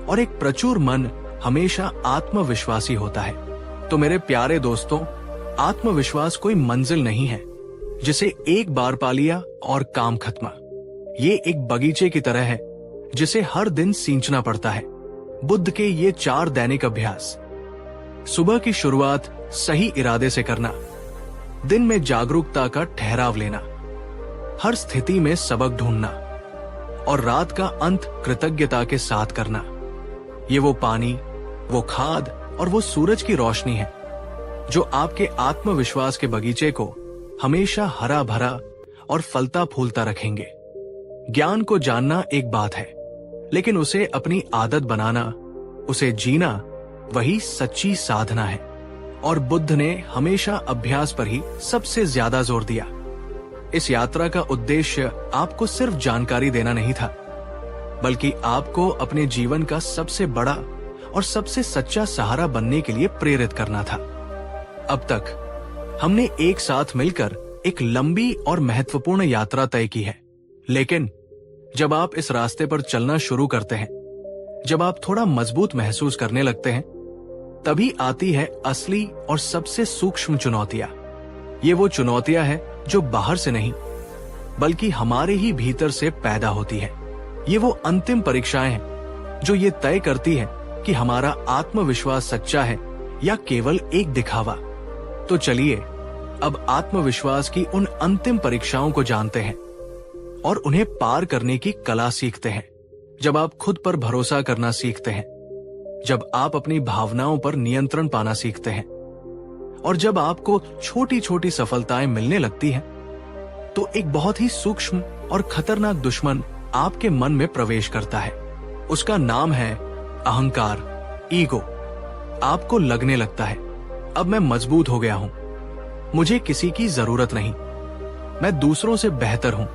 और एक प्रचुर मन हमेशा आत्मविश्वासी होता है। तो मेरे प्यारे दोस्तों, आत्मविश्वास कोई मंजिल नहीं है जिसे एक बार पा लिया और काम खत्म। ये एक बगीचे की तरह है जिसे हर दिन सींचना पड़ता है। बुद्ध के ये 4 दैनिक अभ्यास: सुबह की शुरुआत सही इरादे से करना, दिन में जागरूकता का ठहराव लेना, हर स्थिति में सबक ढूंढना और रात का अंत कृतज्ञता के साथ करना। ये वो पानी, वो खाद और वो सूरज की रोशनी है जो आपके आत्मविश्वास के बगीचे को हमेशा हरा भरा और फलता फूलता रखेंगे। ज्ञान को जानना एक बात है, लेकिन उसे अपनी आदत बनाना, उसे जीना, वही सच्ची साधना है। और बुद्ध ने हमेशा अभ्यास पर ही सबसे ज्यादा जोर दिया। इस यात्रा का उद्देश्य आपको सिर्फ जानकारी देना नहीं था, बल्कि आपको अपने जीवन का सबसे बड़ा और सबसे सच्चा सहारा बनने के लिए प्रेरित करना था। अब तक हमने एक साथ मिलकर एक लंबी और महत्वपूर्ण यात्रा तय की है, लेकिन जब आप इस रास्ते पर चलना शुरू करते हैं, जब आप थोड़ा मजबूत महसूस करने लगते हैं, तभी आती है असली और सबसे सूक्ष्म चुनौतियां। ये वो चुनौतियां हैं जो बाहर से नहीं, बल्कि हमारे ही भीतर से पैदा होती है। ये वो अंतिम परीक्षाएं हैं जो ये तय करती है कि हमारा आत्मविश्वास सच्चा है या केवल एक दिखावा। तो चलिए अब आत्मविश्वास की उन अंतिम परीक्षाओं को जानते हैं और उन्हें पार करने की कला सीखते हैं। जब आप खुद पर भरोसा करना सीखते हैं, जब आप अपनी भावनाओं पर नियंत्रण पाना सीखते हैं, और जब आपको छोटी छोटी सफलताएं मिलने लगती हैं, तो एक बहुत ही सूक्ष्म और खतरनाक दुश्मन आपके मन में प्रवेश करता है। उसका नाम है अहंकार, ईगो। आपको लगने लगता है, अब मैं मजबूत हो गया हूं, मुझे किसी की जरूरत नहीं, मैं दूसरों से बेहतर हूं,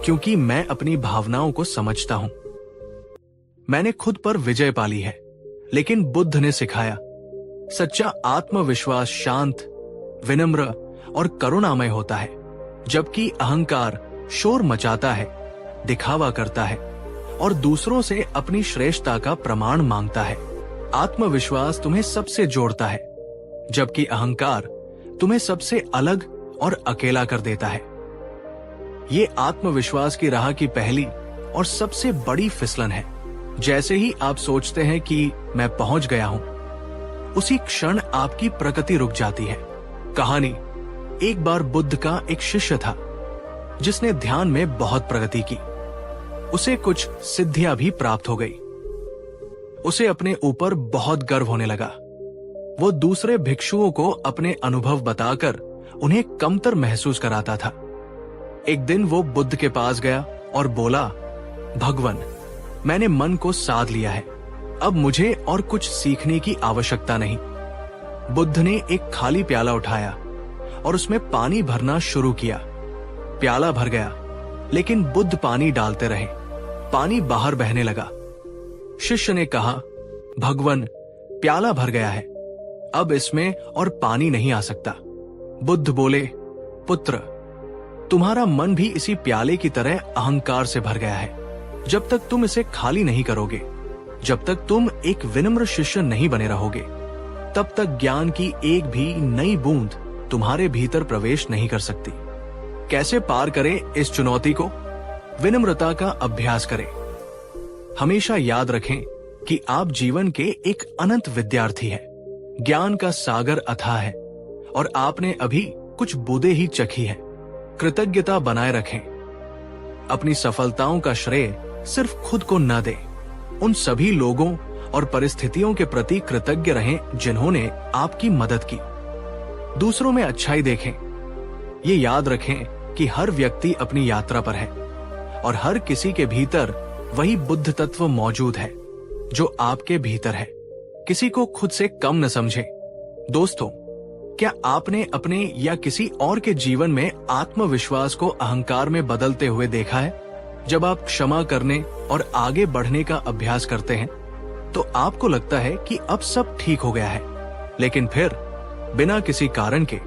क्योंकि मैं अपनी भावनाओं को समझता हूं। मैंने खुद पर विजय पाली है। लेकिन बुद्ध ने सिखाया, सच्चा आत्मविश्वास शांत, विनम्र और करुणामय होता है, जबकि अहंकार शोर मचाता है, दिखावा करता है और दूसरों से अपनी श्रेष्ठता का प्रमाण मांगता है। आत्मविश्वास तुम्हें सबसे जोड़ता है, जबकि अहंकार तुम्हें सबसे अलग और अकेला कर देता है। ये आत्मविश्वास की राह की पहली और सबसे बड़ी फिसलन है। जैसे ही आप सोचते हैं कि मैं पहुंच गया हूं, उसी क्षण आपकी प्रगति रुक जाती है। कहानी, एक बार बुद्ध का एक शिष्य था जिसने ध्यान में बहुत प्रगति की। उसे कुछ सिद्धियां भी प्राप्त हो गई। उसे अपने ऊपर बहुत गर्व होने लगा। वो दूसरे भिक्षुओं को अपने अनुभव बताकर उन्हें कमतर महसूस कराता था। एक दिन वो बुद्ध के पास गया और बोला, भगवान, मैंने मन को साध लिया है, अब मुझे और कुछ सीखने की आवश्यकता नहीं। बुद्ध ने एक खाली प्याला उठाया और उसमें पानी भरना शुरू किया। प्याला भर गया, लेकिन बुद्ध पानी डालते रहे। पानी बाहर बहने लगा। शिष्य ने कहा, भगवान, प्याला भर गया है, अब इसमें और पानी नहीं आ सकता। बुद्ध बोले, पुत्र, तुम्हारा मन भी इसी प्याले की तरह अहंकार से भर गया है। जब तक तुम इसे खाली नहीं करोगे, जब तक तुम एक विनम्र शिष्य नहीं बने रहोगे, तब तक ज्ञान की एक भी नई बूंद तुम्हारे भीतर प्रवेश नहीं कर सकती। कैसे पार करें इस चुनौती को? विनम्रता का अभ्यास करें। हमेशा याद रखें कि आप जीवन के एक अनंत विद्यार्थी हैं। ज्ञान का सागर अथाह है और आपने अभी कुछ बूंदें ही चखी है। कृतज्ञता बनाए रखें। अपनी सफलताओं का श्रेय सिर्फ खुद को न दें। उन सभी लोगों और परिस्थितियों के प्रति कृतज्ञ रहें जिन्होंने आपकी मदद की। दूसरों में अच्छाई देखें। ये याद रखें कि हर व्यक्ति अपनी यात्रा पर है और हर किसी के भीतर वही बुद्ध तत्व मौजूद है जो आपके भीतर है। किसी को खुद से कम न समझें। दोस्तों, क्या आपने अपने या किसी और के जीवन में आत्मविश्वास को अहंकार में बदलते हुए देखा है? जब आप क्षमा करने और आगे बढ़ने का अभ्यास करते हैं, तो आपको लगता है कि अब सब ठीक हो गया है, लेकिन फिर बिना किसी कारण के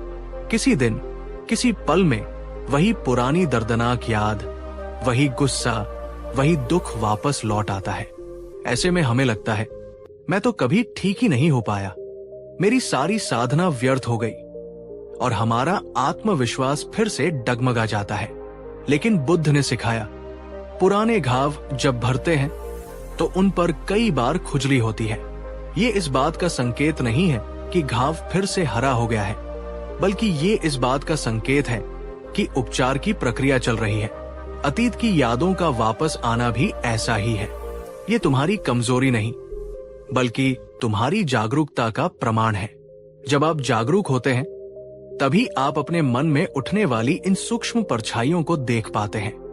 किसी दिन, किसी पल में वही पुरानी दर्दनाक याद, वही गुस्सा, वही दुख वापस लौट आता है। ऐसे में हमें लगता है, मैं तो कभी ठीक ही नहीं हो पाया, मेरी सारी साधना व्यर्थ हो गई, और हमारा आत्मविश्वास फिर से डगमगा जाता है। लेकिन बुद्ध ने सिखाया, पुराने घाव जब भरते हैं तो उन पर कई बार खुजली होती है। ये इस बात का संकेत नहीं है कि घाव फिर से हरा हो गया है, बल्कि ये इस बात का संकेत है कि उपचार की प्रक्रिया चल रही है। अतीत की यादों का वापस आना भी ऐसा ही है। ये तुम्हारी कमजोरी नहीं, बल्कि तुम्हारी जागरूकता का प्रमाण है। जब आप जागरूक होते हैं, तभी आप अपने मन में उठने वाली इन सूक्ष्म परछाइयों को देख पाते हैं।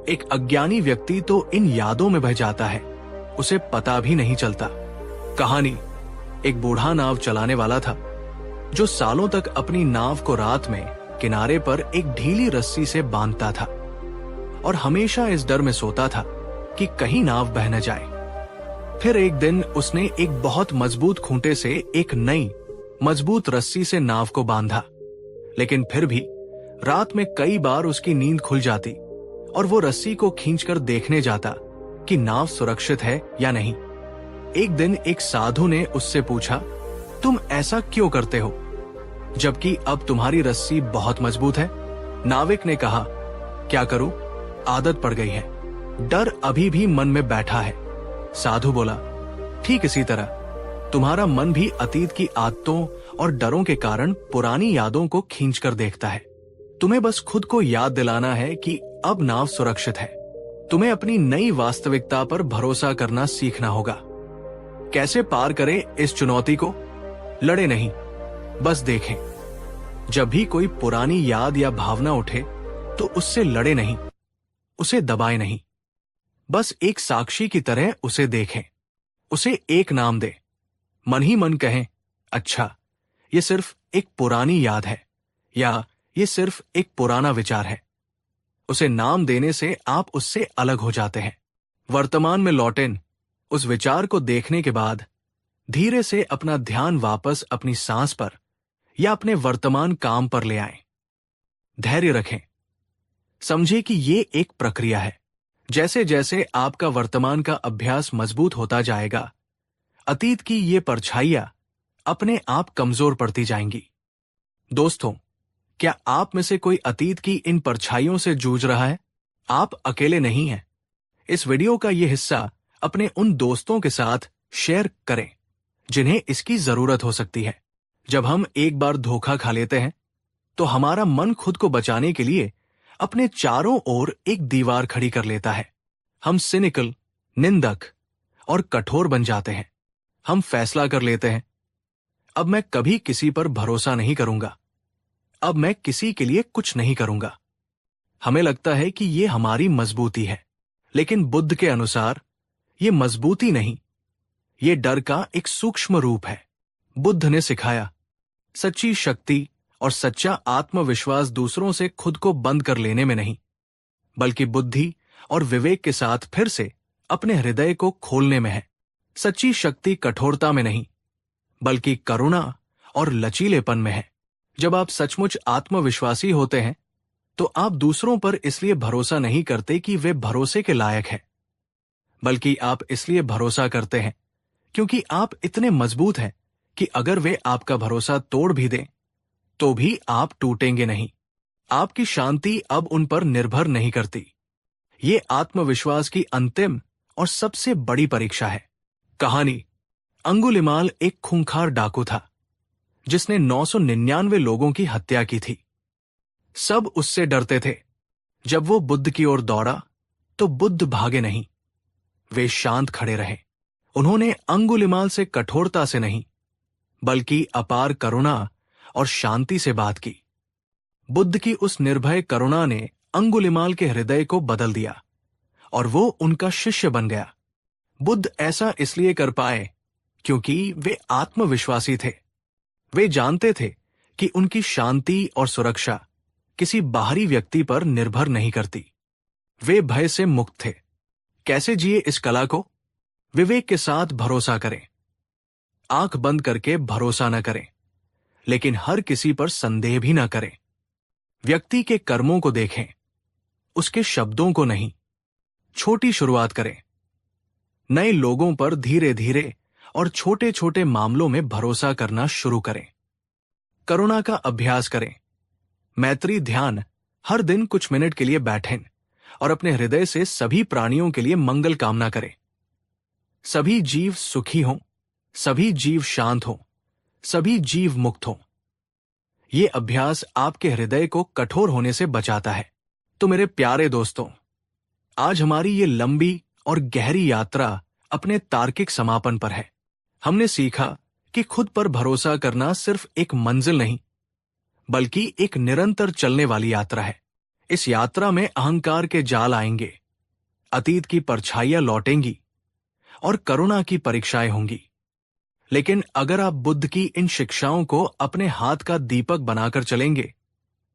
एक अज्ञानी व्यक्ति तो इन यादों में बह जाता है, उसे पता भी नहीं चलता। कहानी एक बूढ़ा नाव चलाने वाला था जो सालों तक अपनी नाव को रात में किनारे पर एक ढीली रस्सी से बांधता था और हमेशा इस डर में सोता था कि कहीं नाव बह न जाए। फिर एक दिन उसने एक बहुत मजबूत खूंटे से एक नई मजबूत रस्सी से नाव को बांधा, लेकिन फिर भी रात में कई बार उसकी नींद खुल जाती और वो रस्सी को खींचकर देखने जाता कि नाव सुरक्षित है या नहीं। एक दिन एक साधु ने उससे पूछा, तुम ऐसा क्यों करते हो जबकि अब तुम्हारी रस्सी बहुत मजबूत है? नाविक ने कहा, क्या करूं, आदत पड़ गई है, डर अभी भी मन में बैठा है। साधु बोला, ठीक इसी तरह तुम्हारा मन भी अतीत की आदतों और डरों के कारण पुरानी यादों को खींचकर देखता है। तुम्हें बस खुद को याद दिलाना है कि अब नाव सुरक्षित है। तुम्हें अपनी नई वास्तविकता पर भरोसा करना सीखना होगा। कैसे पार करें इस चुनौती को? लड़े नहीं, बस देखें। जब भी कोई पुरानी याद या भावना उठे तो उससे लड़े नहीं, उसे दबाए नहीं, बस एक साक्षी की तरह उसे देखें। उसे एक नाम दे, मन ही मन कहें, अच्छा ये सिर्फ एक पुरानी याद है या ये सिर्फ एक पुराना विचार है। उसे नाम देने से आप उससे अलग हो जाते हैं। वर्तमान में लौटें। उस विचार को देखने के बाद धीरे से अपना ध्यान वापस अपनी सांस पर या अपने वर्तमान काम पर ले आएं। धैर्य रखें। समझे कि ये एक प्रक्रिया है। जैसे जैसे आपका वर्तमान का अभ्यास मजबूत होता जाएगा, अतीत की ये परछाइयां अपने आप कमजोर पड़ती जाएंगी। दोस्तों, क्या आप में से कोई अतीत की इन परछाइयों से जूझ रहा है? आप अकेले नहीं हैं। इस वीडियो का ये हिस्सा अपने उन दोस्तों के साथ शेयर करें जिन्हें इसकी जरूरत हो सकती है। जब हम एक बार धोखा खा लेते हैं तो हमारा मन खुद को बचाने के लिए अपने चारों ओर एक दीवार खड़ी कर लेता है। हम सिनिकल, निंदक और कठोर बन जाते हैं। हम फैसला कर लेते हैं, अब मैं कभी किसी पर भरोसा नहीं करूंगा, अब मैं किसी के लिए कुछ नहीं करूंगा। हमें लगता है कि ये हमारी मजबूती है, लेकिन बुद्ध के अनुसार ये मजबूती नहीं, ये डर का एक सूक्ष्म रूप है। बुद्ध ने सिखाया, सच्ची शक्ति और सच्चा आत्मविश्वास दूसरों से खुद को बंद कर लेने में नहीं, बल्कि बुद्धि और विवेक के साथ फिर से अपने हृदय को खोलने में है। सच्ची शक्ति कठोरता में नहीं, बल्कि करुणा और लचीलेपन में है। जब आप सचमुच आत्मविश्वासी होते हैं तो आप दूसरों पर इसलिए भरोसा नहीं करते कि वे भरोसे के लायक हैं, बल्कि आप इसलिए भरोसा करते हैं क्योंकि आप इतने मजबूत हैं कि अगर वे आपका भरोसा तोड़ भी दें तो भी आप टूटेंगे नहीं। आपकी शांति अब उन पर निर्भर नहीं करती। ये आत्मविश्वास की अंतिम और सबसे बड़ी परीक्षा है। कहानी, अंगुलिमाल एक खूंखार डाकू था जिसने 999 लोगों की हत्या की थी। सब उससे डरते थे। जब वो बुद्ध की ओर दौड़ा तो बुद्ध भागे नहीं, वे शांत खड़े रहे। उन्होंने अंगुलिमाल से कठोरता से नहीं, बल्कि अपार करुणा और शांति से बात की। बुद्ध की उस निर्भय करुणा ने अंगुलिमाल के हृदय को बदल दिया और वो उनका शिष्य बन गया। बुद्ध ऐसा इसलिए कर पाए क्योंकि वे आत्मविश्वासी थे। वे जानते थे कि उनकी शांति और सुरक्षा किसी बाहरी व्यक्ति पर निर्भर नहीं करती। वे भय से मुक्त थे। कैसे जिए इस कला को? विवेक के साथ भरोसा करें। आंख बंद करके भरोसा न करें, लेकिन हर किसी पर संदेह भी न करें। व्यक्ति के कर्मों को देखें, उसके शब्दों को नहीं। छोटी शुरुआत करें। नए लोगों पर धीरे धीरे और छोटे छोटे मामलों में भरोसा करना शुरू करें। करुणा का अभ्यास करें। मैत्री ध्यान हर दिन कुछ मिनट के लिए बैठें और अपने हृदय से सभी प्राणियों के लिए मंगल कामना करें। सभी जीव सुखी हों, सभी जीव शांत हों, सभी जीव मुक्त हों। ये अभ्यास आपके हृदय को कठोर होने से बचाता है। तो मेरे प्यारे दोस्तों, आज हमारी ये लंबी और गहरी यात्रा अपने तार्किक समापन पर है। हमने सीखा कि खुद पर भरोसा करना सिर्फ एक मंजिल नहीं, बल्कि एक निरंतर चलने वाली यात्रा है। इस यात्रा में अहंकार के जाल आएंगे, अतीत की परछाइयां लौटेंगी और करुणा की परीक्षाएं होंगी। लेकिन अगर आप बुद्ध की इन शिक्षाओं को अपने हाथ का दीपक बनाकर चलेंगे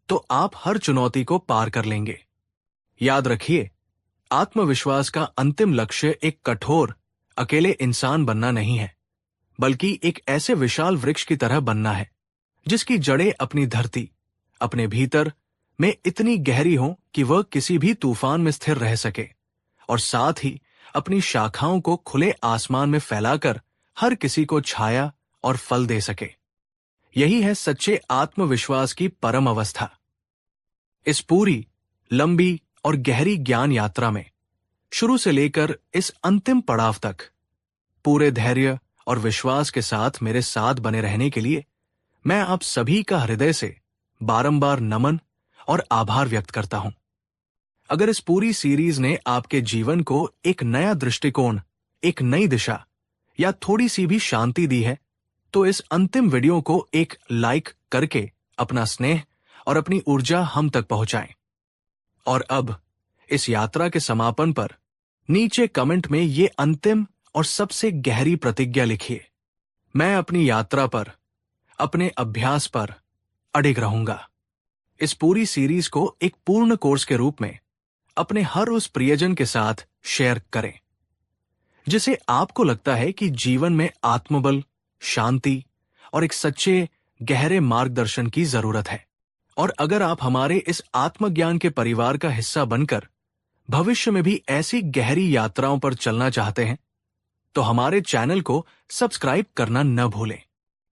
तो आप हर चुनौती को पार कर लेंगे। याद रखिए, आत्मविश्वास का अंतिम लक्ष्य एक कठोर, अकेले इंसान बनना नहीं है, बल्कि एक ऐसे विशाल वृक्ष की तरह बनना है जिसकी जड़ें अपनी धरती, अपने भीतर में इतनी गहरी हों कि वह किसी भी तूफान में स्थिर रह सके और साथ ही अपनी शाखाओं को खुले आसमान में फैलाकर हर किसी को छाया और फल दे सके। यही है सच्चे आत्मविश्वास की परम अवस्था। इस पूरी, लंबी और गहरी ज्ञान यात्रा में शुरू से लेकर इस अंतिम पड़ाव तक पूरे धैर्य और विश्वास के साथ मेरे साथ बने रहने के लिए मैं आप सभी का हृदय से बारंबार नमन और आभार व्यक्त करता हूं। अगर इस पूरी सीरीज ने आपके जीवन को एक नया दृष्टिकोण, एक नई दिशा या थोड़ी सी भी शांति दी है, तो इस अंतिम वीडियो को एक लाइक करके अपना स्नेह और अपनी ऊर्जा हम तक पहुंचाएं। और अब इस यात्रा के समापन पर नीचे कमेंट में ये अंतिम और सबसे गहरी प्रतिज्ञा लिखिए। मैं अपनी यात्रा पर, अपने अभ्यास पर अडिग रहूंगा। इस पूरी सीरीज को एक पूर्ण कोर्स के रूप में अपने हर उस प्रियजन के साथ शेयर करें जिसे आपको लगता है कि जीवन में आत्मबल, शांति और एक सच्चे गहरे मार्गदर्शन की जरूरत है। और अगर आप हमारे इस आत्मज्ञान के परिवार का हिस्सा बनकर भविष्य में भी ऐसी गहरी यात्राओं पर चलना चाहते हैं, तो हमारे चैनल को सब्सक्राइब करना न भूलें।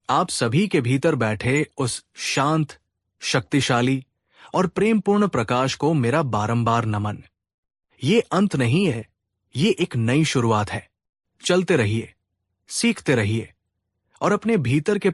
आप सभी के भीतर बैठे उस शांत, शक्तिशाली और प्रेमपूर्ण प्रकाश को मेरा बारंबार नमन। ये अंत नहीं है, ये एक नई शुरुआत है। चलते रहिए, सीखते रहिए और अपने भीतर के